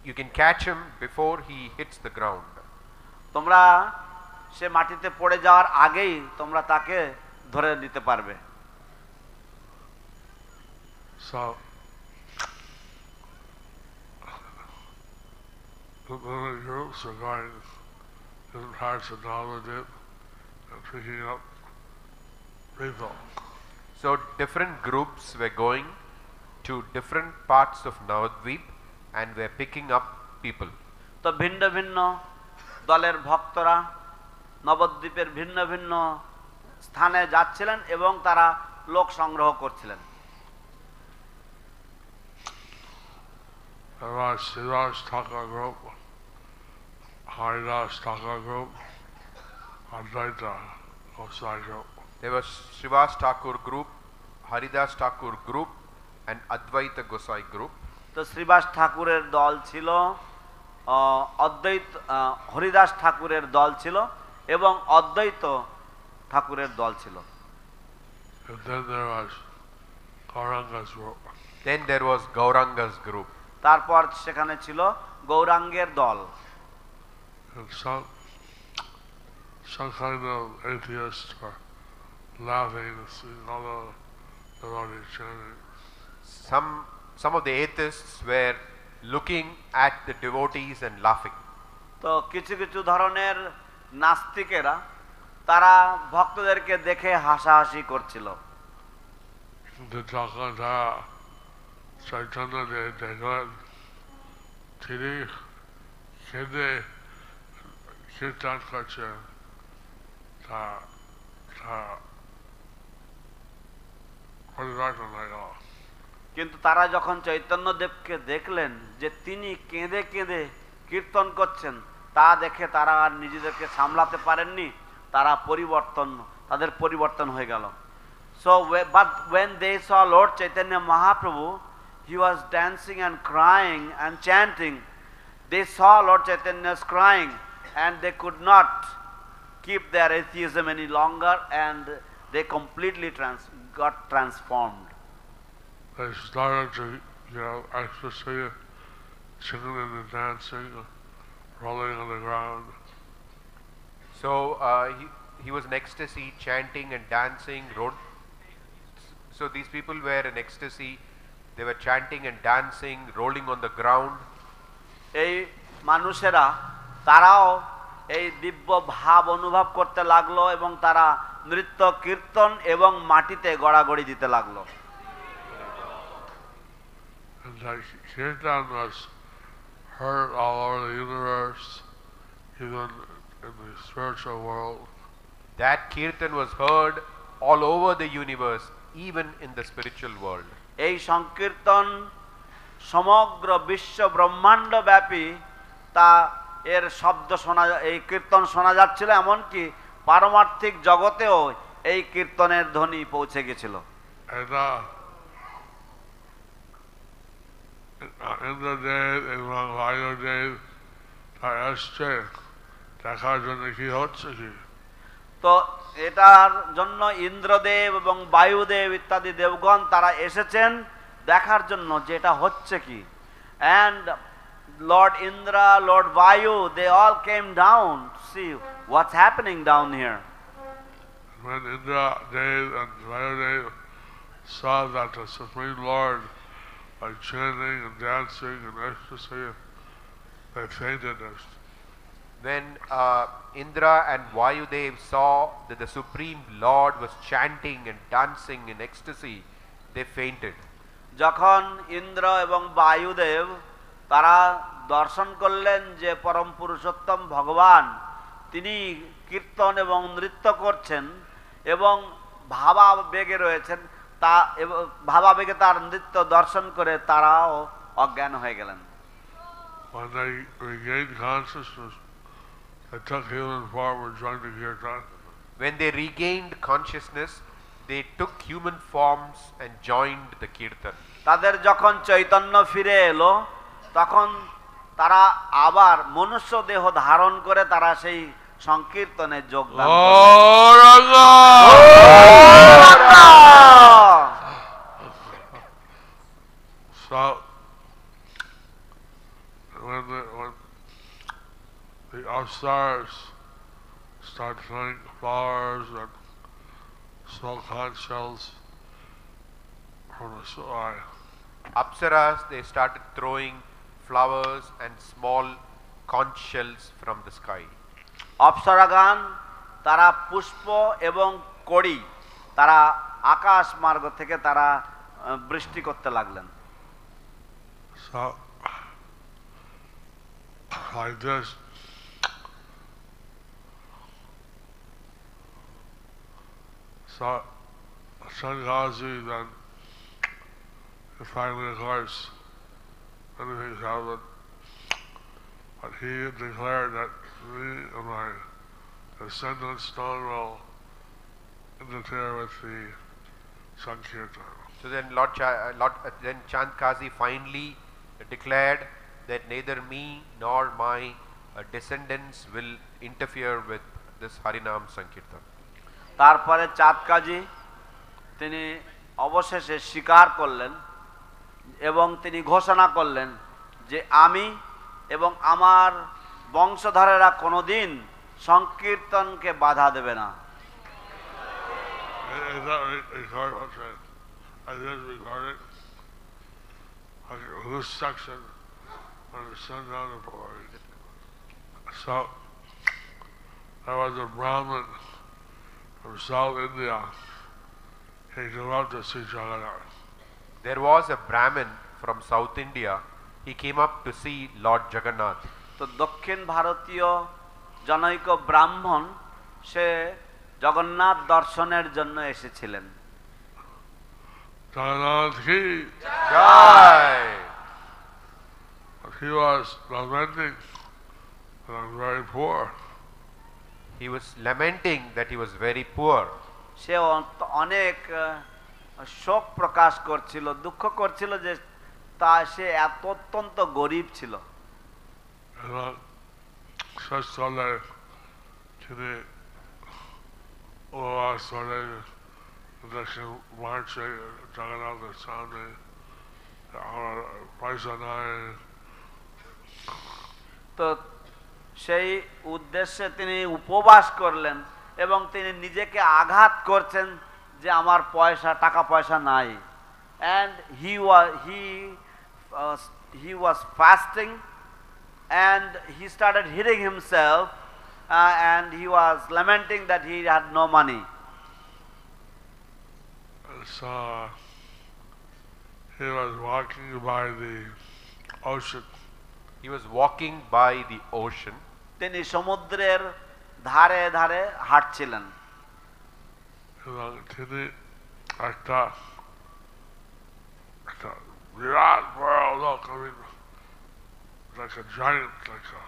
A: You can catch him before he hits the ground.
B: তোমরা সে মাটিতে পড়ে যাওয়ার আগেই তোমরা তাকে ধরে নিতে পারবে।
C: So the groups are going different parts of Navadvip and picking up people.
A: So different groups were going to different parts of Navadvip and were picking up people.
B: তো ভিন্ন ভিন্ন দলের ভক্তরা নবদ্বীপের ভিন্ন ভিন্ন স্থানে যাচ্ছিলেন এবং তারা লোক সংগ্রহ করছিলেন।
C: There was Srivas Thakur group, Haridas Thakur group, Advaita Gosai group.
A: There was Srivas Thakur group, Haridas Thakur group and Advaita Gosai group.
B: তো শ্রীবাস ঠাকুরের দল ছিল, অদ্বৈত হরিদাস ঠাকুরের দল ছিল এবং অদ্বৈত ঠাকুরের দল ছিল।
C: And then there was Gauranga's group.
A: Then there was Gauranga's group.
B: তারপর সেখানে ছিল গৌরাঙ্গের দল।
C: And some kind of atheists were laughing to see all the devotees chanting.
A: Some of the atheists were looking at the devotees and laughing.
B: তো কিছু কিছু ধরনের নাস্তিকেরা তারা ভক্তদেরকে দেখে হাসাহাসি করছিল।
C: চৈতন্য দেখলেন তিনি কেঁদে কীর্তন করছেন, তা পরিবর্তন হয়ে গেল।
B: কিন্তু তারা যখন চৈতন্যদেবকে দেখলেন যে তিনি কেঁদে কেঁদে কীর্তন করছেন, তা দেখে তারা আর নিজেদেরকে সামলাতে পারেননি, তাদের পরিবর্তন হয়ে গেল। So but when they saw Lord Chaitanya Mahaprabhu, he was dancing and crying and chanting. They saw Lord Chaitanya's crying and they could not keep their atheism any longer and they completely got transformed.
C: They started to, ecstasy, singing and dancing, rolling on the ground.
A: So he was in ecstasy, chanting and dancing. So these people were in ecstasy. They were chanting and dancing, rolling on the ground.
B: এই মানুষেরা তারাও এই দিব্য ভাব অনুভব করতে লাগলো এবং তারা নৃত্য কীর্তন এবং মাটিতে গড়াগড়ি দিতে লাগলো।
C: And like kirtan was heard all over the universe, even in the spiritual world.
A: That kirtan was heard all over the universe, even in the spiritual world.
B: এই সংকীর্তন সমগ্র বিশ্ব ব্রহ্মাণ্ড ব্যাপী তা এর শব্দ শোনা, এই কীর্তন শোনা যাচ্ছিল, এমনকি পারমার্থিক জগতেও এই কীর্তনের ধ্বনি পৌঁছে গেছিল।
C: And ইন্দ্রদেব এবং বায়ুদেব তারা এসছে দেখার জন্য কি হচ্ছে কি।
B: তো এটার জন্য ইন্দ্রদেব এবং বায়ুদেব ইত্যাদি দেবগণ তারা এসেছেন দেখার জন্য যেটা হচ্ছে কি। And Lord Indra, Lord Vayu, they all came down to see what's happening down here.
C: When Indra Dev and Vayu saw that the Supreme Lord, by chanting and dancing and ecstasy, they fainted.
A: When Indra and Vayudev saw that the Supreme Lord was chanting and dancing in ecstasy, they fainted.
B: যখন ইন্দ্র এবং বায়ুদেব তারা দর্শন করলেন যে পরম পুরুষোত্তম ভগবান তিনি কীর্তন এবং নৃত্য করছেন এবং ভাবাবেগে রয়েছেন, তা ভাবাবেগে তার নৃত্য দর্শন করে তারাও অজ্ঞান হয়ে গেলেন।
C: When they regained consciousness, they took human form and joined the kirtan.
A: When they regained consciousness, they took human forms and joined the kirtan.
B: তাদের যখন চৈতন্য ফিরে এলো তখন তারা আবার মনুষ্য দেহ ধারণ করে তারা সেই সংকীর্তনে যোগদান
C: So when the upstairs start throwing flowers and small conch shells from the sky,
A: Apsaras, they started throwing flowers and small conch shells from the sky.
B: অপ্সরাগান তারা পুষ্প এবং কড়ি তারা আকাশ মার্গ থেকে তারা বৃষ্টি করতে লাগলেন।
C: So like this, so Shangazi then finally, of course, anything's happened, but he declared that me and my descendants stone will interfere with the Sankirtan.
A: So then then Chandkazi finally declared that neither me nor my descendants will interfere with this Harinam Sankirtan.
B: তারপরে চাঁদকাজি তিনি অবশেষে স্বীকার করলেন এবং তিনি ঘোষণা করলেন যে আমি এবং আমার বংশধরেরা কোনোদিন সংকীর্তনকে বাধা দেবে না।
C: So there was a Brahmin from South India. He came up to see Jagannath.
A: There was a Brahmin from South India. He came up to see Lord Jagannath.
B: তো দক্ষিণ ভারতীয় জনৈক ব্রাহ্মণ সে জগন্নাথ দর্শনের জন্য এসেছিলেন।
C: Jagannath ki
A: Jai!
C: He was lamenting that I'm very poor.
A: He was lamenting that he was very poor.
B: সে অনেক শোক প্রকাশ করছিল, দুঃখ করছিল যে তা সে এত অত্যন্ত গরিব ছিল।
C: শেষ চলে তিনি চলে দেখেন মারছে জগন্নাথের সামনে, আমার পয়সা নাই।
B: তো সেই উদ্দেশ্যে তিনি উপবাস করলেন এবং তিনি নিজেকে আঘাত করছেন যে আমার টাকা পয়সা নাই। and he was fasting and he started hitting himself and he was lamenting that he had no money.
C: So he was walking by the ocean.
A: He was walking by the ocean.
B: তিনি সমুদ্রের ধারে ধারে হাঁটছিলেন।
C: এবং তিনি একটা বিরাট বড় লোক, like a giant, like a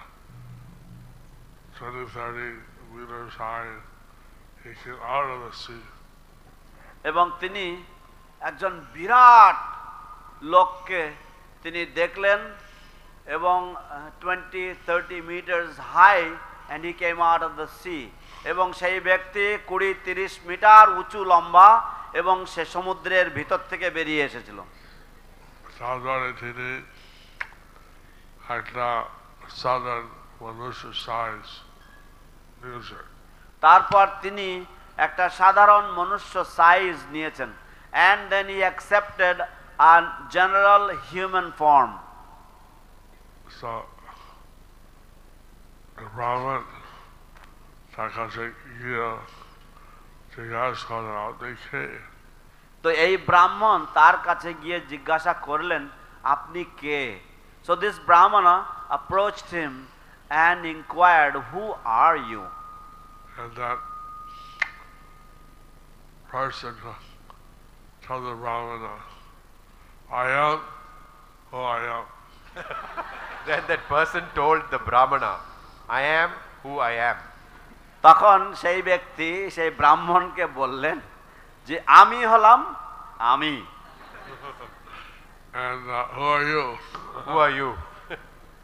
C: 20-30 meters high, he came out of the sea.
B: এবং তিনি একজন বিরাট লোককে তিনি দেখলেন এবং 20-30 meters high and he came out of the sea এবং সেই ব্যক্তি 20-30 মিটার উঁচু লম্বা এবং সে সমুদ্রের ভিতর থেকে বেরিয়ে এসেছিল।
C: তারপরে তিনি একটা সাধারণ মানুষের সাইজ নিয়েছেন।
B: তারপর তিনি একটা সাধারণ মনুষ্য সাইজ নিয়েছেন and then he accepted a general human form.
C: So the Brahman তার কাছে গিয়ে জিজ্ঞাসা করলেন আপনি কে?
B: তো এই ব্রাহ্মণ তার কাছে গিয়ে জিজ্ঞাসা করলেন আপনি কে? So this brahmana approached him and inquired, who are you?
C: And that person told the Brahmana, I am who I am.
A: Then that person told the Brahmana, I am who I am.
B: তখন সেই ব্যক্তি সেই ব্রাহ্মণকে বললেন যে আমি হলাম আমি।
C: And who are you?
A: Who are you?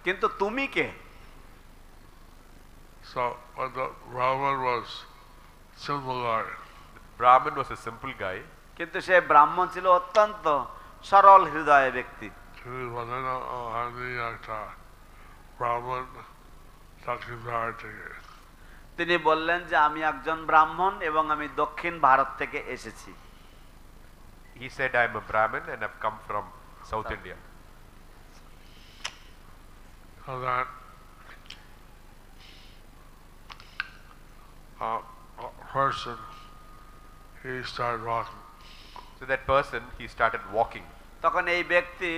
B: কিন্তু তুমি কে?
C: So when the Brahman was simple guy,
A: Brahman was a simple guy.
B: কিন্তু সে ব্রাহ্মণ ছিল অত্যন্ত সরল হৃদয় ব্যক্তি।
C: তিনি বলেন আমি একটা ব্রাহ্মণ দক্ষিণ ভারত থেকে।
B: তিনি বললেন যে আমি একজন ব্রাহ্মণ এবং আমি দক্ষিণ ভারত থেকে এসেছি।
A: He said, I am a Brahmin and I've come from South India.
C: So that person, he started walking.
A: So that person, he started walking.
B: তখন এই ব্যক্তি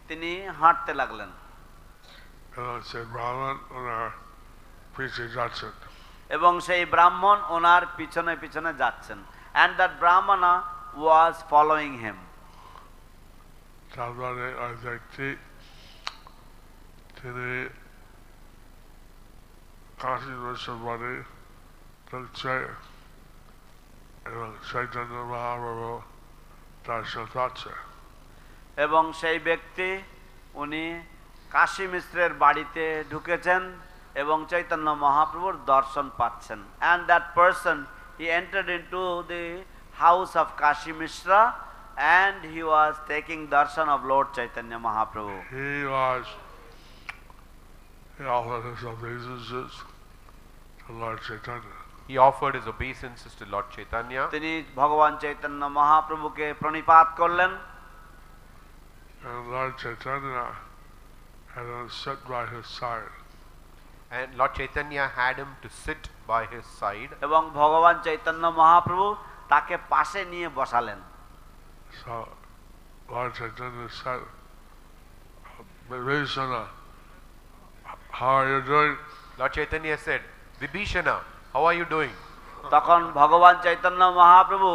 B: তিনি হাঁটতে লাগলেন।
C: And said, Brahman, ওনার পিছে যাচ্ছেন।
B: এবং সেই ব্রাহ্মণ ওনার পিছনে পিছনে যাচ্ছেন। And that brahmana was following him.
C: তারপরে ওই ব্যক্তি তিনি কাশী বিশ্ববাদী চলছে এবং চৈতন্য মহাপ্রভু তার সাথে আছে।
B: এবং সেই ব্যক্তি উনি কাশী মিশ্রের বাড়িতে ঢুকেছেন এবং চৈতন্য মহাপ্রভুর দর্শন পাচ্ছেন। And that person, he entered into the house of Kashi Mishra and he was taking darshan of Lord Chaitanya Mahaprabhu.
C: He offered his obeisances to Lord Chaitanya.
A: He offered his obeisances to Lord Chaitanya.
B: তিনি ভগবান চৈতন্য মহাপ্রভুকে প্রণিপাত করলেন।
C: And Lord Chaitanya had him sit by his side.
A: And Lord Chaitanya had him to sit by his side.
B: এবং ভগবান চৈতন্য মহাপ্রভু তাকে পাশে নিয়ে বসালেন।
C: So Lord Chaitanya said, Vibhishana, how are you doing?
A: Lord Chaitanya said, Vibhishana, how are you doing?
B: তখন ভগবান চৈতন্য মহাপ্রভু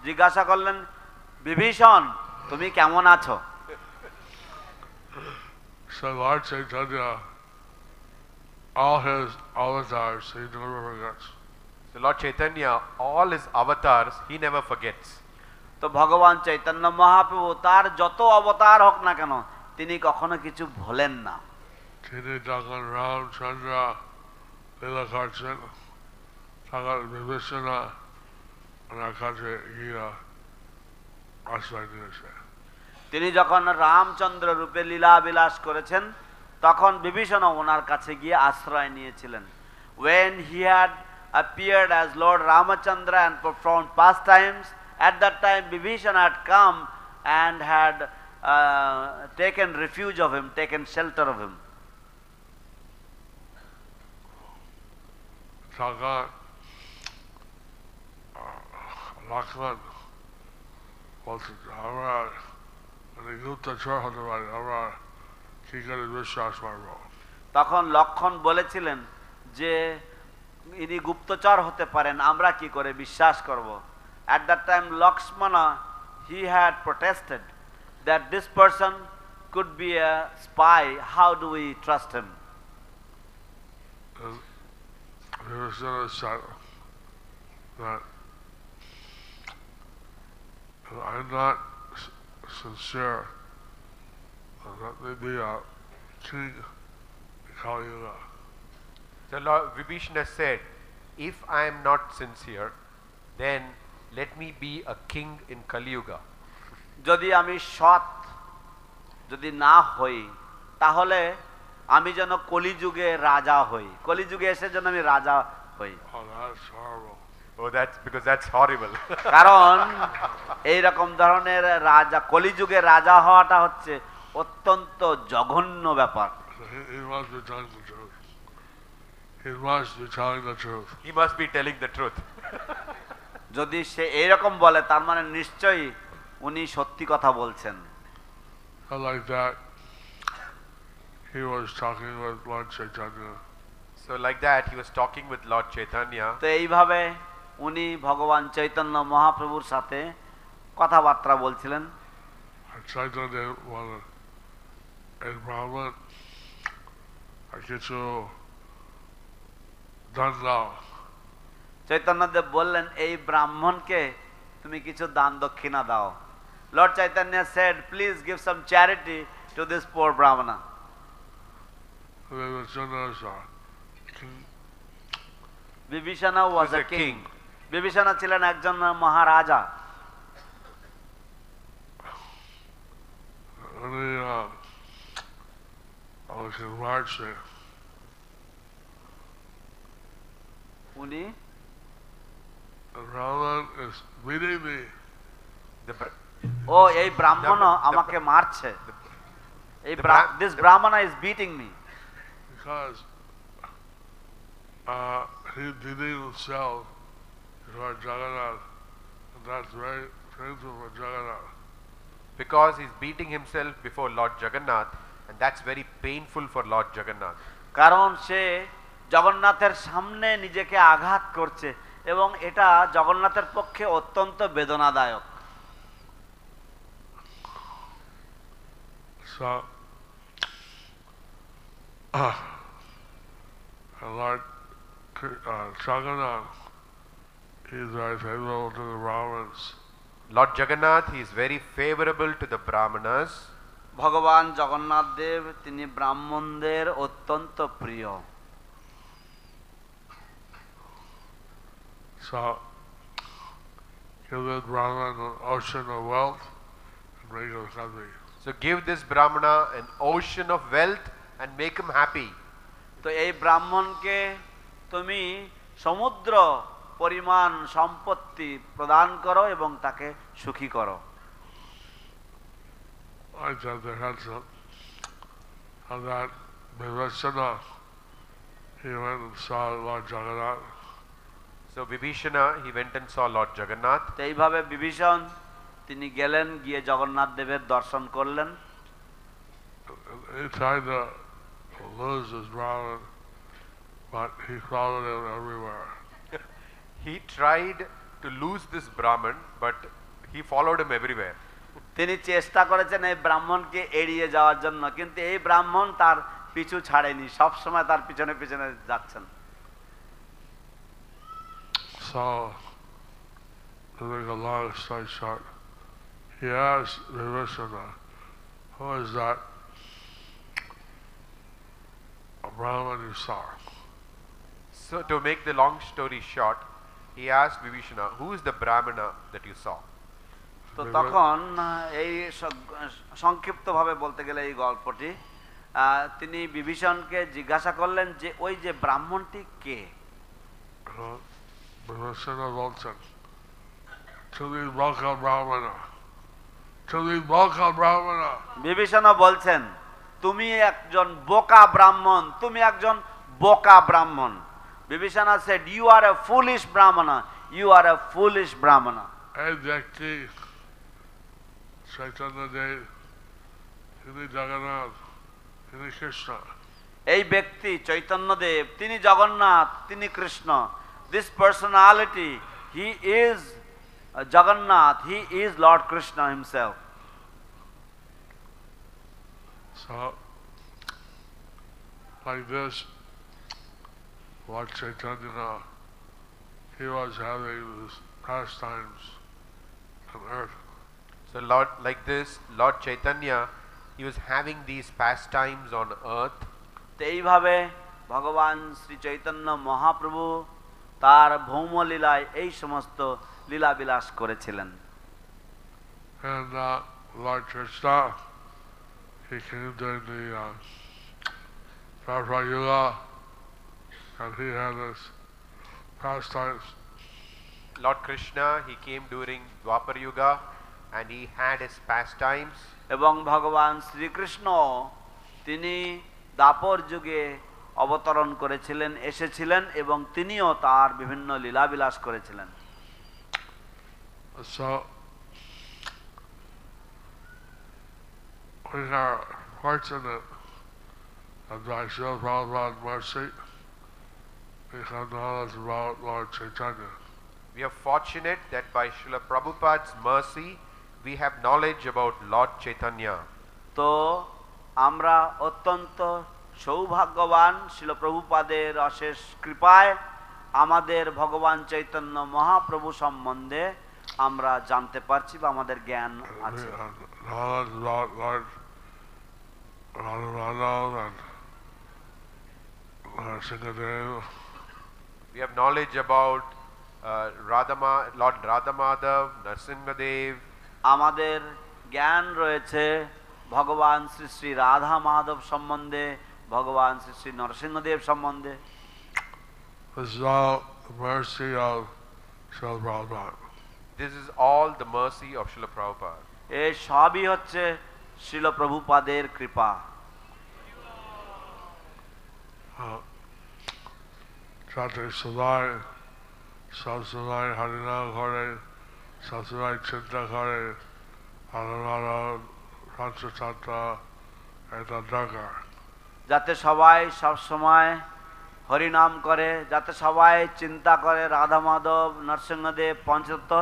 B: জিজ্ঞাসা করলেন, বিভীষণ তুমি কেমন আছো?
C: So Lord Chaitanya, all his avatars, he never forgets.
A: So Lord Chaitanya, all his avatars, he never forgets.
B: তো ভগবান চৈতন্য মহাপ্রভু তার যত অবতার হোক না কেন তিনি কখনো কিছু ভোলেন না।
C: তিনি যখন রামচন্দ্র লীলা করছেন তখন বিভীষণা ওনার কাছে গিয়ে আশ্রয় নিয়েছে।
B: তিনি যখন রামচন্দ্র রূপে লীলা বিলাস করেছেন তখন বিভীষণ ওনার কাছে গিয়ে আশ্রয় নিয়েছিলেন। When he had appeared as Lord Ramachandra and performed pastimes, at that time Vibhishana had come and had taken refuge of him, taken shelter of him.
C: তখন লক্ষ্মণ বলছে আমরা গুপ্তচর হতে পারি, আমরা কি করে বিশ্বাস করবো?
B: তখন লক্ষ্মণ বলেছিলেন যে ইনি গুপ্তচর হতে পারেন, আমরা কি করে বিশ্বাস করব? At that time Lakshmana, he had protested that this person could be a spy, how do we trust him?
C: Vibhishana said, that I'm not sincere, that they be a king in Kali Yuga.
A: So Lord Vibhishana said, if I am not sincere, then let me be a king in Kali Yuga.
B: যদি আমি সৎ যদি না হই তাহলে আমি যেন কলিযুগে রাজা হই, কলিযুগে এসে যেন আমি রাজা হই।
C: Oh, that's horrible.
A: Oh, that's because that's horrible.
B: কারণ এই রকম ধরনের রাজা, কলিযুগে রাজা হওয়াটা হচ্ছে অত্যন্ত জঘন্য ব্যাপার।
C: He must be telling the truth. He must be telling the truth.
A: He must be telling the truth.
B: যদি সে এইরকম বলে তার মানে নিশ্চয়ই উনি সত্যি কথা বলছেন।
C: Like that, he was talking with Lord Chaitanya.
A: So like that, he was talking with Lord Chaitanya.
B: তো এইভাবে উনি ভগবান চৈতন্য মহাপ্রভুর সাথে কথাবার্তা বলছিলেন।
C: Chaitanya wanted a Brahman, I get you done now.
B: Chaitanyadev বললেন এই ব্রাহ্মণকে তুমি কিছু দান দক্ষিণা দাও। Lord Chaitanya said, please give some charity to this poor brahmana. Vibhishana was a king. Vibhishana ছিলেন একজন মহারাজা। উনি ও এই ব্রাহ্মণ আমাকে মারছে, এই this brahmana is beating me
C: because he didn't himself for Jagannath, and that's very painful for Jagannath.
A: Because he's beating himself before Lord Jagannath, and that's very painful for Lord Jagannath.
B: কারণ সে জগন্নাথের সামনে নিজেকে আঘাত করছে এবং এটা জগন্নাথের পক্ষে অত্যন্ত বেদনাদায়ক।
C: So, Lord Jagannath, he is very favorable to the Brahmins.
A: Lord Jagannath, he is very favorable to the Brahmanas.
B: ভগবান জগন্নাথ দেব তিনি ব্রাহ্মণদের অত্যন্ত প্রিয়।
C: So, give this Brahman an ocean of wealth and make him happy.
A: So give this Brahmana an ocean of wealth and make him happy.
B: তো এই ব্রাহ্মণকে তুমি সমুদ্র পরিমাণ সম্পত্তি প্রদান করো এবং তাকে সুখী করো।
C: I said the handsome of that Vibhishana, he went and saw Lord Jagannath.
A: So Vibhishana, he went and saw Lord Jagannath.
B: তো এইভাবে বিভীষণ তিনি গেলেন, গিয়ে জগন্নাথ দেবের দর্শন করলেন।
C: He tried to lose his Brahman, but he followed him everywhere.
A: He tried to lose this Brahman, but he followed him everywhere.
B: তিনি চেষ্টা করেছেন এই ব্রাহ্মণকে এড়িয়ে যাওয়ার জন্য, কিন্তু এই ব্রাহ্মণ তার পিছু ছাড়েনি, সব সময় তার পিছনে পিছনে যাচ্ছেন।
C: So, to make a long story short, he asked Vibhishana, who is that a Brahman you saw?
A: So to make the long story short, he asked Vibhishana, who is the Brahmana that you saw?
B: তো তখন এই সংক্ষিপ্তভাবে বলতে গেলে এই গল্পটি, তিনি বিভীষণকে জিজ্ঞাসা করলেন যে ওই যে ব্রাহ্মণটি কে?
C: Vibhishana বলছেন, তুমি বোকা ব্রাহ্মণ, তুমি বোকা ব্রাহ্মণ।
B: বিভীষণ বলছেন তুমি একজন বোকা ব্রাহ্মণ, তুমি একজন বোকা ব্রাহ্মণ। Bibhishan said, you are a foolish brahmana, you are a foolish brahmana.
C: এই ব্যক্তি চৈতন্যদেব, তিনি জগন্নাথ, তিনি কৃষ্ণ।
B: এই ব্যক্তি চৈতন্যদেব, তিনি জগন্নাথ, তিনি Krishna. This personality, he is Jagannath, he is Lord Krishna himself.
C: So, like this, Lord Chaitanya, he was having his pastimes on earth.
A: So Lord, like this, Lord Chaitanya, he was having these pastimes on earth.
B: তো এইভাবে ভগবান শ্রী চৈতন্য মহাপ্রভু তার ভৌম লীলায় এই সমস্ত লীলাবিলাস করেছিলেন।
C: And Lord Krishna, he came during the Dwapara Yuga, and he had his pastimes.
A: Lord Krishna, he came during Dwapara Yuga and he had his pastimes.
B: এবং ভগবান শ্রীকৃষ্ণ তিনি দাপর যুগে অবতরণ করেছিলেন, এসেছিলেন এবং তিনিও তার বিভিন্ন লীলাবিলাস করেছিলেন।
C: So we are fortunate that by Srila Prabhupada's mercy we have knowledge about Lord Chaitanya.
A: We are fortunate that by Srila Prabhupada's mercy we have knowledge about Lord Chaitanya.
B: তো আমরা অত্যন্ত সৌভাগ্যবান, শিল প্রভুপাদের অশেষ কৃপায় আমাদের ভগবান চৈতন্য মহাপ্রভু সম্বন্ধে আমরা জানতে পারছি বা আমাদের জ্ঞান আছে।
C: Knowledge about Lord Radha and Nrsimhadev.
A: We have knowledge about Lord Radhamadhav, Nrsimhadev.
B: আমাদের জ্ঞান রয়েছে ভগবান শ্রী শ্রী রাধা মাধব সম্বন্ধে, ভগবান শ্রী শ্রী নরসিংহদেব সম্বন্ধে।
C: This is all the mercy of Srila Prabhupada.
A: This is all the mercy of Srila Prabhupada.
B: এই সবই হচ্ছে শিল প্রভুপাদের কৃপা।
C: যাতে সবাই সবসময় হরিনাম করে, সবসময় চিন্তা করে, এটা দরকার।
B: যাতে সবাই সব সময় হরিনাম করে, যাতে সবাই চিন্তা করে রাধা মাধব নরসিংহদেব পঞ্চতত্ত্ব,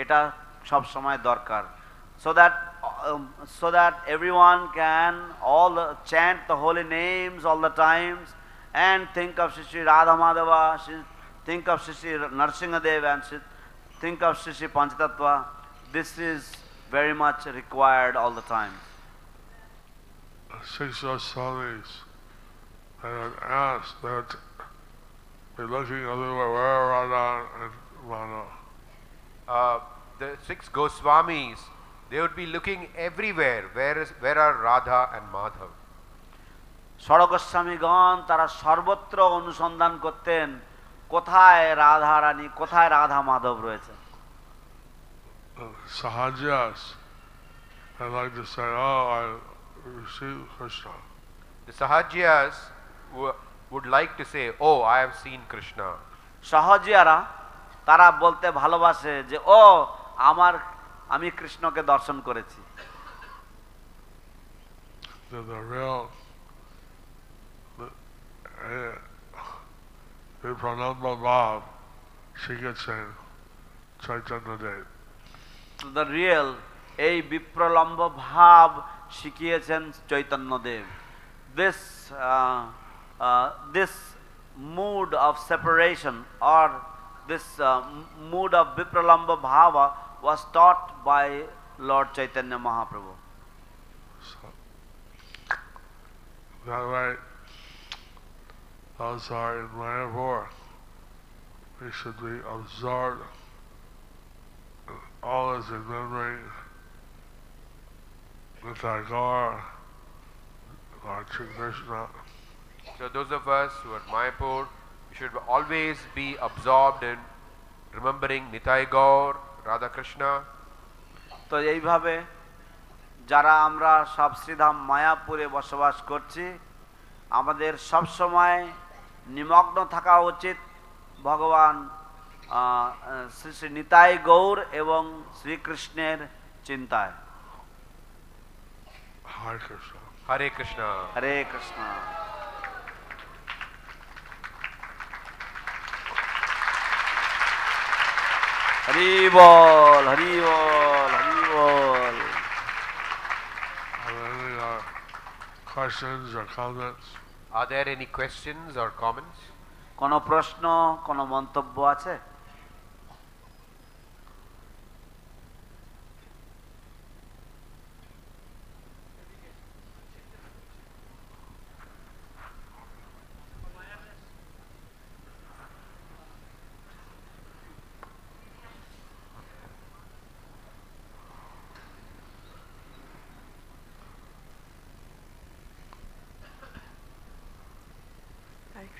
B: এটা সব সময় দরকার। So that everyone can all chant the holy names all the times and think of Shri Radha Madhava, think of Shri Nrsimhadev and think of Shri Panchatattva. This is very much required all the time.
C: 6 Goswamis, they would ask, they would be looking everywhere, where are Radha and Madhava?
A: The 6 Goswamis, they would be looking everywhere, where are Radha and Madhav.
B: ষড়গোস্বামীগণ তারা সর্বত্র অনুসন্ধান করতেন কোথায় রাধা রানী, কোথায় রাধা মাধব রয়েছে।
C: Sahajas, they like to say, oh, I received Krishna.
A: The Sahajias would like to say, oh, I have seen Krishna.
B: সহজিয়ারা তারা বলতে ভালোবাসে যে ও আমি কৃষ্ণকে দর্শন করেছি।
C: The real Pranamba Bhav, she gets in Chaitanya Dev.
B: The real এই বিপ্রলম্ব ভাব শিখিয়েছেন Chaitanyadev. This mood of separation or this mood of vipralamba bhava was taught by Lord Chaitanya Mahaprabhu.
C: So, that way, those are in Mayapur, we should be absorbed in always remembering Nitai Gaur, Lord Shri Krishna.
A: So those of us who are at Mayapur, we should always be absorbed in remembering Nitai Gaur, Radha Krishna.
B: তো এইভাবে যারা আমরা সব শ্রীধাম মায়াপুরে বসবাস করছি, আমাদের সব সময় নিমগ্ন থাকা উচিত ভগবান শ্রী শ্রী নিতাই গৌর এবং শ্রীকৃষ্ণের চিন্তায়।
C: Hare Krishna.
A: Hare Krishna.
B: Hare Krishna. Hari ball, Hari ball, Hari ball.
C: Are there any questions or comments?
A: Are there any questions or comments?
B: কোনো প্রশ্ন, কোনো মন্তব্য আছে?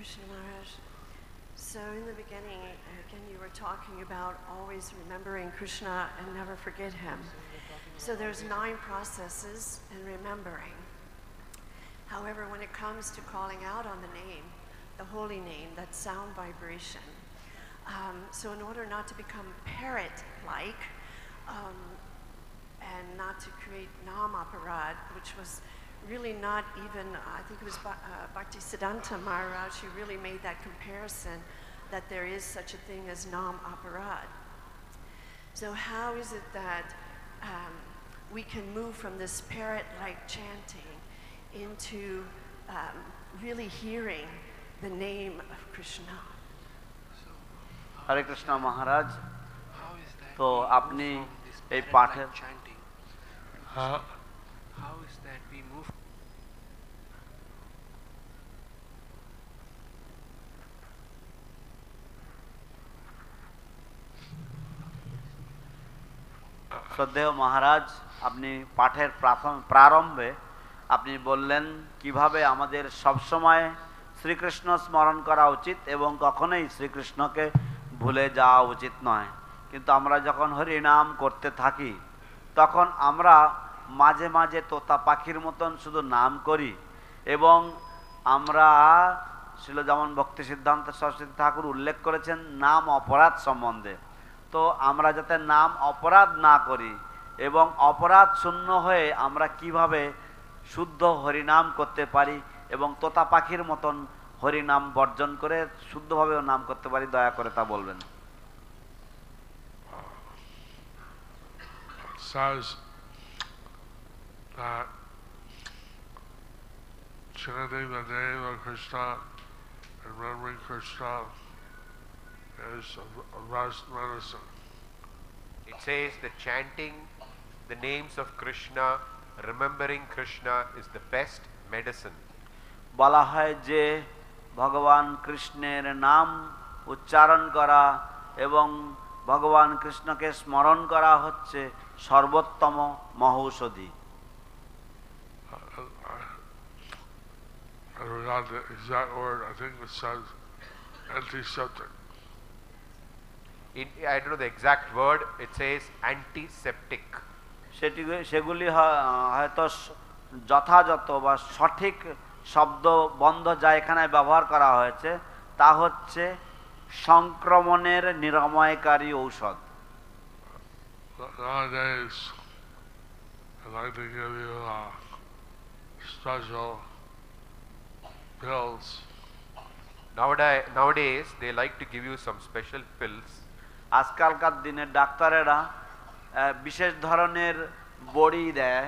D: Krishna Maharaj. So in the beginning, again, you were talking about always remembering Krishna and never forget him. So there's 9 processes in remembering. However, when it comes to calling out on the name, the holy name, that sound vibration, so in order not to become parrot-like, and not to create nam aparad, which was really not even, I think it was Bhaktisiddhanta Maharaj who really made that comparison that there is such a thing as nam aparad. So how is it that we can move from this parrot-like chanting into really hearing the name of Krishna?
B: Hare Krishna Maharaj,
E: How is that
B: তো
E: we
B: আপনি
E: move from this
B: এই
E: parrot-like
B: পাঠের
E: chanting?
C: Huh?
E: How is that we move?
B: শ্রদ্ধেয় মহারাজ, আপনি পাঠের প্রারম্ভে আপনি বললেন কিভাবে আমাদের সবসময় শ্রীকৃষ্ণ স্মরণ করা উচিত এবং কখনোই শ্রীকৃষ্ণকে ভুলে যাওয়া উচিত নয়। কিন্তু আমরা যখন হরিনাম করতে থাকি তখন আমরা মাঝে মাঝে তোতা পাখির মতন শুধু নাম করি এবং আমরা ছিল যেমন ভক্তি সিদ্ধান্ত সরস্বতী ঠাকুর উল্লেখ করেছেন নাম অপরাধ সম্বন্ধে। তো আমরা যাতে নাম অপরাধ না করি এবং অপরাধ শূন্য হয়ে আমরা কিভাবে শুদ্ধ হরিনাম করতে পারি এবং তোতা পাখির মতন হরিনাম বর্জন করে শুদ্ধভাবে নাম করতে পারি, দয়া করে তা বলবেন।
C: Says that chanting the name of Krishna and remembering Krishna is a best medicine.
A: It says that chanting the names of Krishna, remembering Krishna is the best medicine.
B: বলা হয় যে ভগবান কৃষ্ণের নাম উচ্চারণ করা এবং ভগবান কৃষ্ণকে স্মরণ করা হচ্ছে সর্বোত্তম মহৌষধি।
C: I forgot the exact word. I think it says antiseptic.
A: I don't know the exact word. It says antiseptic.
B: সেগুলি হয়তো যথাযথ বা সঠিক শব্দ বন্ধ যা এখানে ব্যবহার করা হয়েছে তা হচ্ছে সংক্রমণের নিরাময়কারী ঔষধ।
C: Nowadays, I'd like to give you special pills.
A: Nowadays, they like to give you some special pills.
B: আজকালকার দিনে ডাক্তারেরা বিশেষ ধরনের বড়ি দেয়।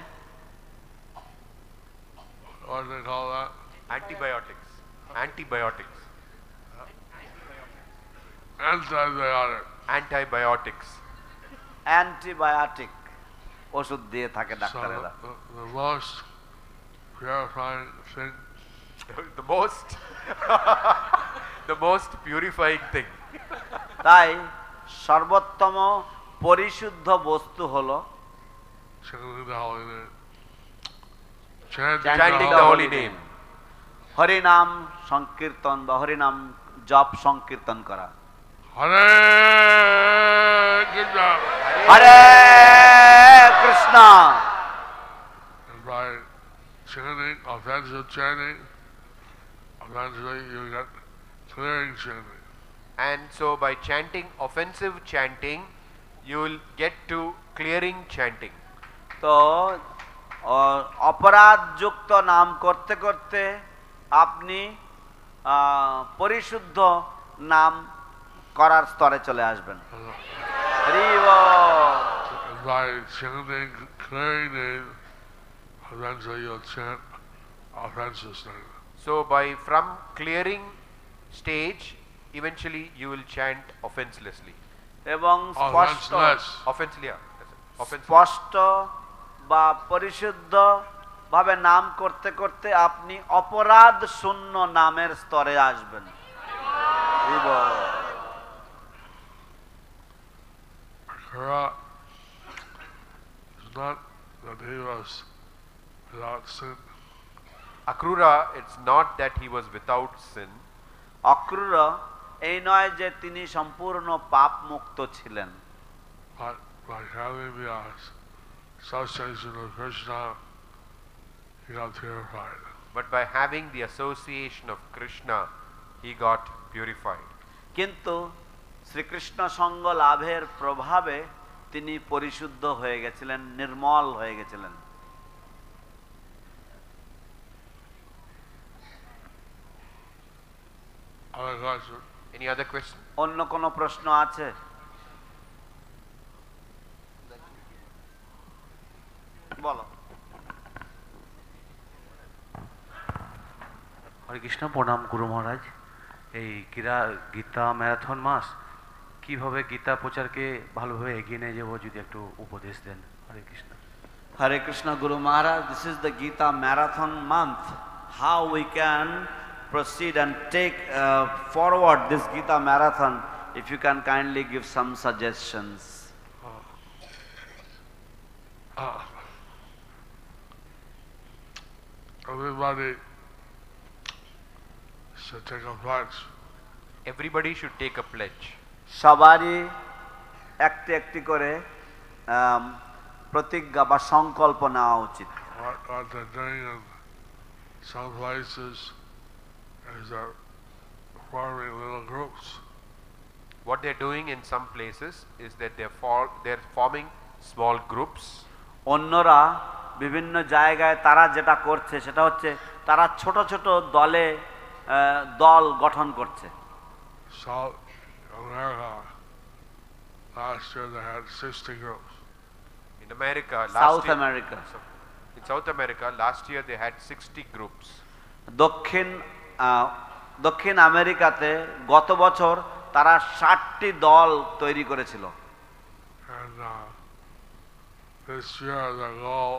C: What do they call that?
A: Antibiotics. Antibiotics.
C: Antibiotic.
A: Antibiotics.
B: Antibiotic ওষুধ দিয়ে থাকে
C: So
B: ডাক্তারেরা।
C: the most purifying thing
A: The most the most purifying thing.
B: তাই সর্বোত্তম পরিশুদ্ধ বস্তু হলো
C: chanting the holy name.
A: Chanting the holy name.
B: হরিনাম সংকীর্তন বা হরিনাম জপ সংকীর্তন করা।
C: Hare Krishna.
B: Hare Krishna.
C: And by chanting, offensive chanting, eventually you get clearing chanting.
A: And so by chanting offensive chanting, you will get to clearing chanting.
B: তো অপরাধযুক্ত নাম করতে করতে আপনি পরিশুদ্ধ নাম করার স্তরে চলে আসবেন। হরি বল।
C: And by chanting clearing name, eventually you'll chant offensive name.
A: So by from clearing stage, eventually you will chant offenselessly.
B: এবং স্পষ্ট
A: Offensely, yeah. Offenseless.
B: স্পষ্ট বা পরিশুদ্ধ ভাবে নাম করতে করতে আপনি অপরাধ শূন্য নামের স্তরে আসবেন। হরি বল।
C: Akura is not that he was without sin.
A: Akrura, it's not that he was without sin.
B: Akrura এই নয় যে তিনি সম্পূর্ণ পাপ মুক্ত ছিলেন,
C: but by having the association of Krishna, he got purified.
A: But by having the association of Krishna, he got purified.
B: কিন্তু শ্রীকৃষ্ণ সঙ্গ লাভের প্রভাবে তিনি পরিশুদ্ধ হয়ে গেছিলেন, নির্মল হয়ে গেছিলেন।
C: Other question?
A: Any other question?
B: অন্য কোনো প্রশ্ন আছে? বলো।
E: হরে কৃষ্ণ, প্রণাম গুরু মহারাজ। এই গীতা ম্যারাথন মাস কিভাবে গীতা প্রচারকে ভালোভাবে এগিয়ে নিয়ে যাবো যদি একটু উপদেশ দেন। হরে Krishna.
B: Hare Krishna Guru Maharaj, this is the Gita Marathon month. How we can proceed and take forward this Gita Marathon, if you can kindly give some suggestions.
C: Everybody should take a pledge.
A: Everybody should take a pledge.
B: সবারই একটি একটি করে প্রতিজ্ঞা বা সংকল্প নেওয়া উচিত।
C: What they're doing in some places is they're forming little groups.
A: What they're doing in some places is that they're forming small groups.
B: অন্যরা বিভিন্ন জায়গায় তারা যেটা করছে সেটা হচ্ছে তারা ছোট ছোট দল গঠন করছে।
C: South America, last year they had 60 groups.
A: In America,
B: South America.
A: In South America, last year they had 60 groups.
B: দক্ষিণ আমেরিকাতে গত বছর তারা 60টি দল তৈরি করেছিল।
C: And this year the goal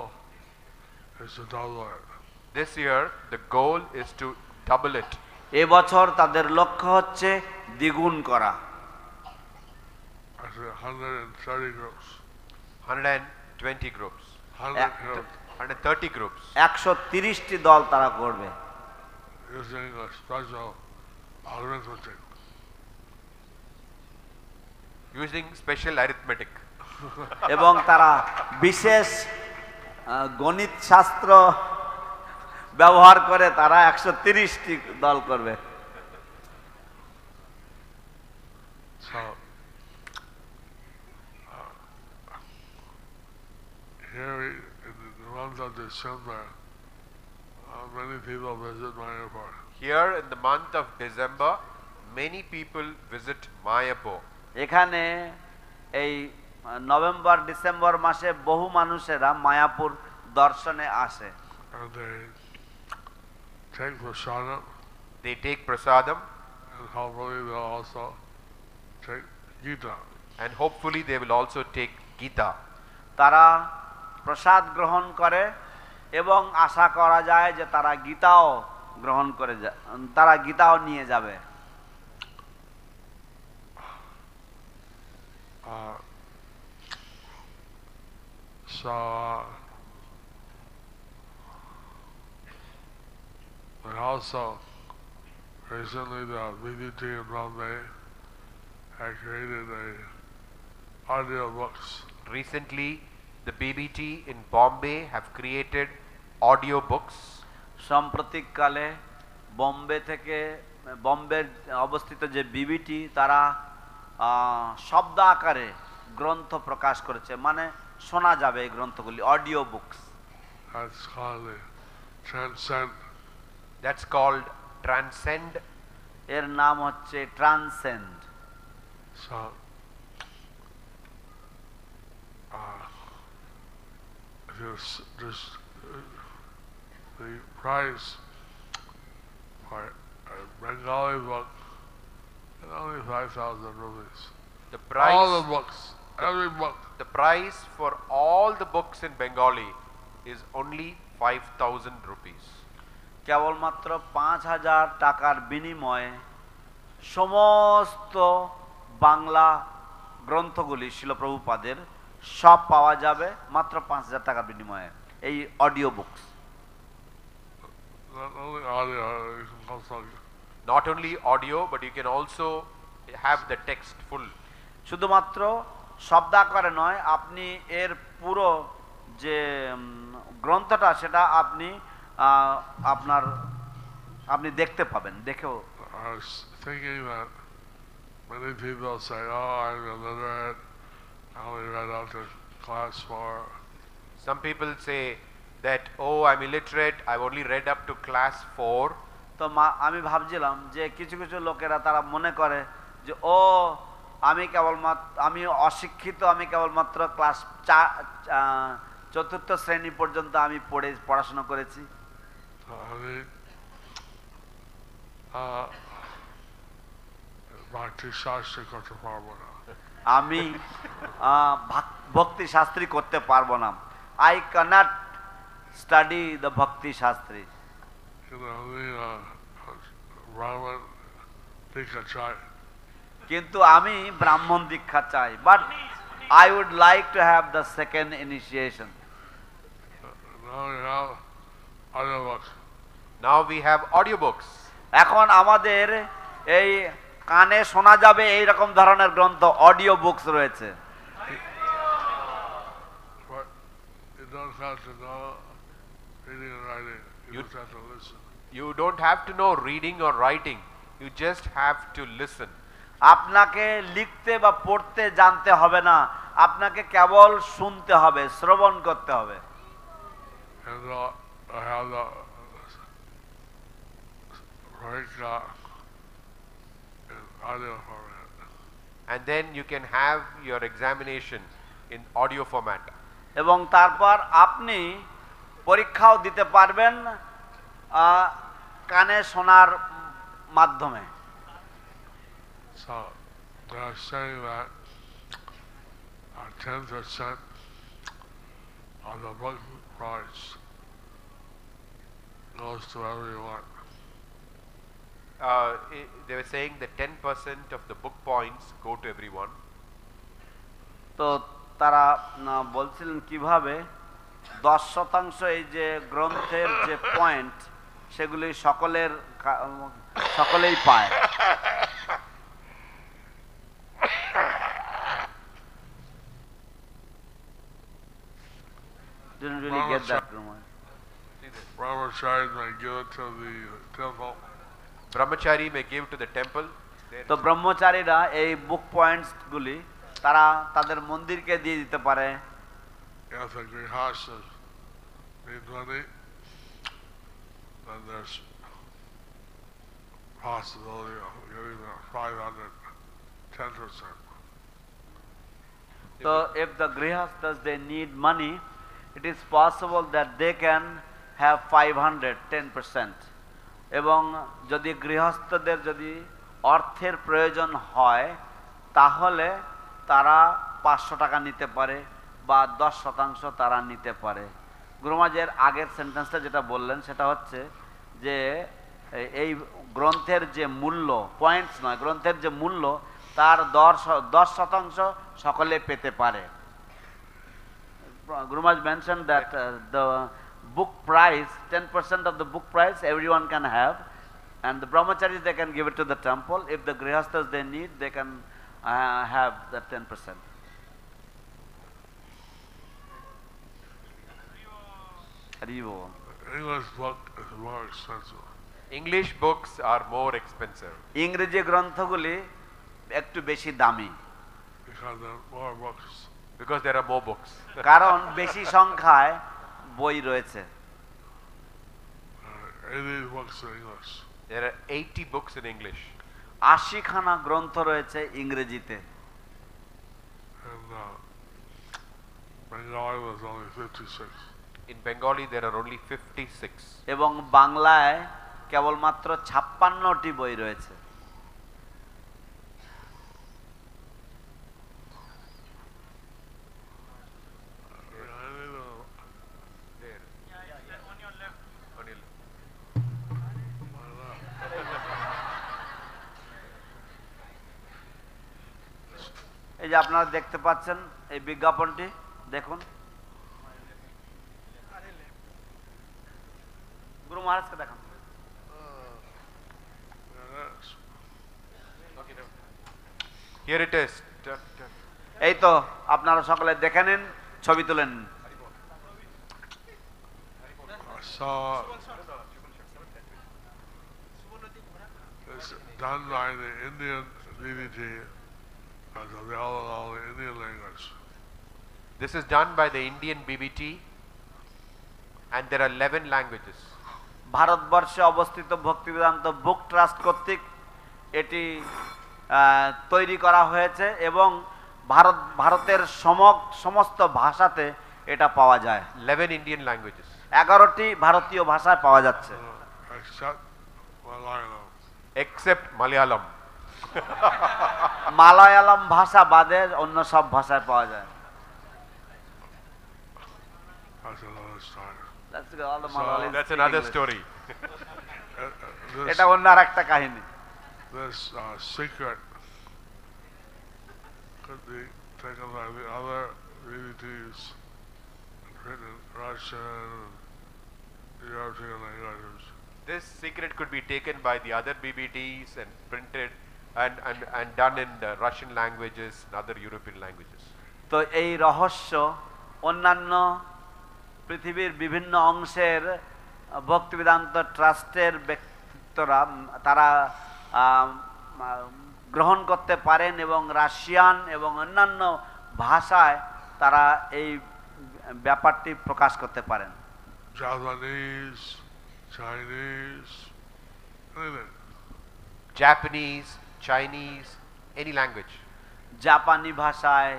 C: is to double it.
A: This year the goal is to double it.
B: এবছর তাদের লক্ষ্য হচ্ছে দ্বিগুণ করা।
C: I said 130 groups.
A: 120 groups.
C: 100 groups.
A: 130 groups.
B: 130টি দল তারা করবে।
C: Using a special arithmetic.
A: Using special arithmetic.
B: এবং তারা বিশেষ গণিত শাস্ত্র ব্যবহার করে তারা 130টি দল করবে।
C: So here in the month of December, many people visit Mayapur.
A: Here in the month of December, many people visit Mayapur.
B: এখানে এই নভেম্বর ডিসেম্বর মাসে বহু মানুষেরা মায়াপুর দর্শনে আসে।
C: And they take prasadam.
A: They take prasadam.
C: And hopefully they'll also take Gita.
A: And hopefully they will also take Gita.
B: তারা প্রসাদ গ্রহণ করে এবং আশা করা যায় যে তারা গীতাও গ্রহণ করে তারা গীতাও নিয়ে যাবে।
C: And also recently the BBT in Bombay had created audio books.
A: Recently the BBT in Bombay have created audio books.
B: সাম্প্রতিককালে বোম্বের অবস্থিত যে বিবিটি তারা শব্দ আকারে গ্রন্থ প্রকাশ করেছে, মানে শোনা যাবে এই গ্রন্থগুলি, audio books.
C: That's called Transcend.
A: That's called Transcend.
B: এর নাম হচ্ছে Transcend.
C: So the price for a Bengali book is only 5,000 rupees.
A: The price,
C: all the books, every book.
A: The price for all the books in Bengali is only 5,000 rupees.
B: কেবলমাত্র 5,000 টাকার বিনিময়ে সমস্ত বাংলা গ্রন্থগুলি শিল প্রভুপাদের সব পাওয়া যাবে মাত্র 5,000 টাকার বিনিময়ে, এই audio books.
C: Not only audio, you can also
A: Not only audio, but you can also have the text full.
B: শুধুমাত্র শব্দাকারে নয়, আপনি এর পুরো যে গ্রন্থটা সেটা আপনি আপনি দেখতে পাবেন, দেখেও।
C: I was thinking that many people say, "Oh, I'm illiterate. I only read up to class 4."
A: Some people say that, oh, I'm illiterate, I've only read up to class 4.
B: তো আমি ভাবছিলাম যে কিছু কিছু লোকেরা তারা মনে করে যে ও আমি অশিক্ষিত, আমি কেবলমাত্র ক্লাস 4th শ্রেণী পর্যন্ত আমি পড়াশোনা করেছি। আমি ভক্তি শাস্ত্রী করতে পারবো না। I cannot study the bhakti shastri. কিন্তু আমি ব্রাহ্মণ দীক্ষা চাই, but I would like to have the second initiation.
A: Now we have audiobooks.
B: এখন আমাদের এই কানে শোনা যাবে এই রকম ধরনের গ্রন্থ, অডিও বুকস রয়েছে।
A: You don't have to know reading or writing. You just have to listen.
B: আপনাকে লিখতে বা পড়তে জানতে হবে না, আপনাকে কেবল শুনতে হবে, শ্রবণ করতে হবে।
A: And then you can have your examination in audio format.
B: এবং তারপর আপনি পরীক্ষাও দিতে পারবেন কানে শোনার মাধ্যমে।
C: So they are saying that 10% of the book price goes to everyone.
A: They were saying that 10% of the book points go to everyone.
B: তো তারা বলছিলেন কিভাবে 10% এই যে গ্রন্থের যে পয়েন্ট সেগুলি সকলেই পায়। Didn't really get that.
C: Brahmacharis may give it to the temple.
A: Brahmachari may give to the temple.
B: তো ব্রহ্মচারীরা এই বুক পয়েন্টস গুলি তারা তাদের মন্দিরকে দিয়ে দিতে পারে।
C: If the grihastas need money, then there's possibility of giving them 510%.
B: So if the grihastas they need money, it is possible that they can have 510%. এবং যদি গৃহস্থদের যদি অর্থের প্রয়োজন হয় তাহলে তারা 500 টাকা নিতে পারে বা 10% তারা নিতে পারে। গুরুমাজের আগের সেন্টেন্সটা যেটা বললেন সেটা হচ্ছে যে এই গ্রন্থের যে মূল্য, পয়েন্টস নয়, গ্রন্থের যে মূল্য তার 10% সকলে পেতে পারে। Gurumaj mentioned that the book price, 10% of the book price everyone can have, and the brahmacharis they can give it to the temple. If the grihasthas they need, they can have that 10%.
C: English book is more expensive.
A: English books are more expensive.
B: ইংরেজি গ্রন্থগুলি একটু বেশি দামি।
C: Because there are more books.
A: Because there are more books.
B: কারণ বেশি সংখ্যায় বই রয়েছে।
C: 80 books in English.
A: There are 80 books in English.
B: 80 খানা গ্রন্থ রয়েছে ইংরেজিতে।
C: And Bengali was only 56.
A: In Bengali there are only 56.
B: এবং বাংলায় কেবলমাত্র 56টি বই রয়েছে। এই যে আপনারা দেখতে পাচ্ছেন এই বিজ্ঞাপনটি দেখুন। গুরু মহারাজকে দেখান।
A: Here it is.
B: এই তো আপনারা সকলে দেখে নিন, ছবি তুলেন।
C: So it's done by the Indian DDT, so they all know the Indian language.
A: This is done by the Indian BBT, and there are 11 languages.
B: ভারতবর্ষে অবস্থিত ভক্তিবেদান্ত বুক ট্রাস্ট কর্তৃক এটি তৈরি করা হয়েছে এবং ভারতের সমস্ত ভাষাতে এটা পাওয়া যায়।
A: 11 Indian languages.
B: 11টি ভারতীয় ভাষায় পাওয়া যাচ্ছে।
A: Except Malayalam.
B: মালায়ালাম ভাষা বাদে অন্য সব ভাষায় পাওয়া যায়।
A: That's another story.
B: এটা অন্য আরেকটা কাহিনী।
C: This secret could be taken by the other DDTs and written in Russian and European languages.
A: This secret could be taken by the other BBTs and printed and done in the Russian languages and other European languages.
B: তো এই রহস্য অন্যান্য পৃথিবীর বিভিন্ন অংশের ভক্তিবেদান্ত ট্রাস্টের ব্যক্তিত্বরা তারা গ্রহণ করতে পারেন এবং রাশিয়ান এবং অন্যান্য ভাষায় তারা এই ব্যাপারটি প্রকাশ করতে পারেন।
C: Japanese, Chinese, anything.
A: Japanese, Chinese, any language.
B: জাপানি ভাষায়,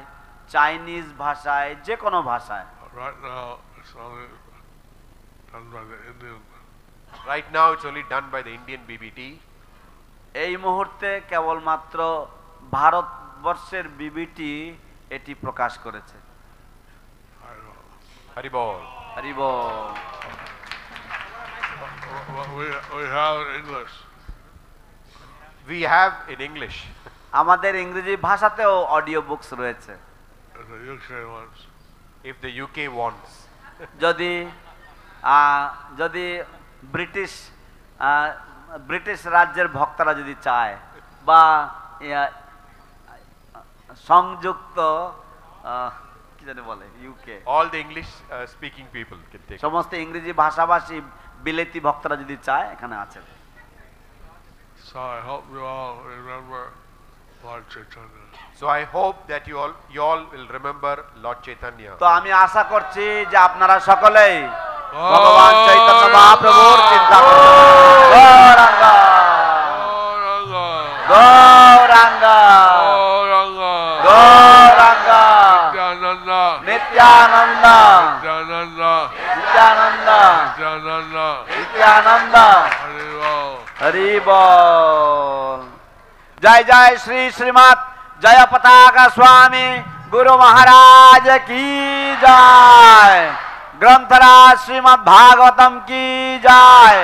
B: চাইনিজ ভাষায়, যে কোনো ভাষায়।
C: Right now, it's only done by the Indian.
A: Right now it's only done by the Indian BBT.
B: এই মুহূর্তে কেবলমাত্র ভারতবর্ষের বিবিটি এটি প্রকাশ করেছে।
A: Hari Bol.
B: Hari ball.
C: We have English.
A: We have in English.
B: আমাদের ইংরেজি ভাষাতেও অডিও বুকস রয়েছে।
C: The UK ones.
A: If the UK wants.
B: যদি যদি ব্রিটিশ রাজ্যের ভক্তরা যদি চায় বা সংযুক্ত কি জানি বলে UK,
A: all the English speaking people can take.
B: সমস্ত ইংরেজি ভাষাভাষী বিলেতি ভক্তরা যদি চায় এখানে আছে।
C: So I hope you all remember Lord Chaitanya.
A: So I hope that you all will remember Lord Chaitanya.
B: তো আমি আশা করছি যে আপনারা সকলেই ভগবান চৈতন্য মহাপ্রভুর চিন্তা করবেন। গৌরাঙ্গ গৌরাঙ্গ গৌরাঙ্গ নিত্যানন্দ নিত্যানন্দ নিত্যানন্দ হরি বল। জয় জয় শ্রী শ্রীমৎ জয় পতাকা স্বামী গুরু महाराज की जय। ग्रंथराज श्रीमद् भागवतम की जय।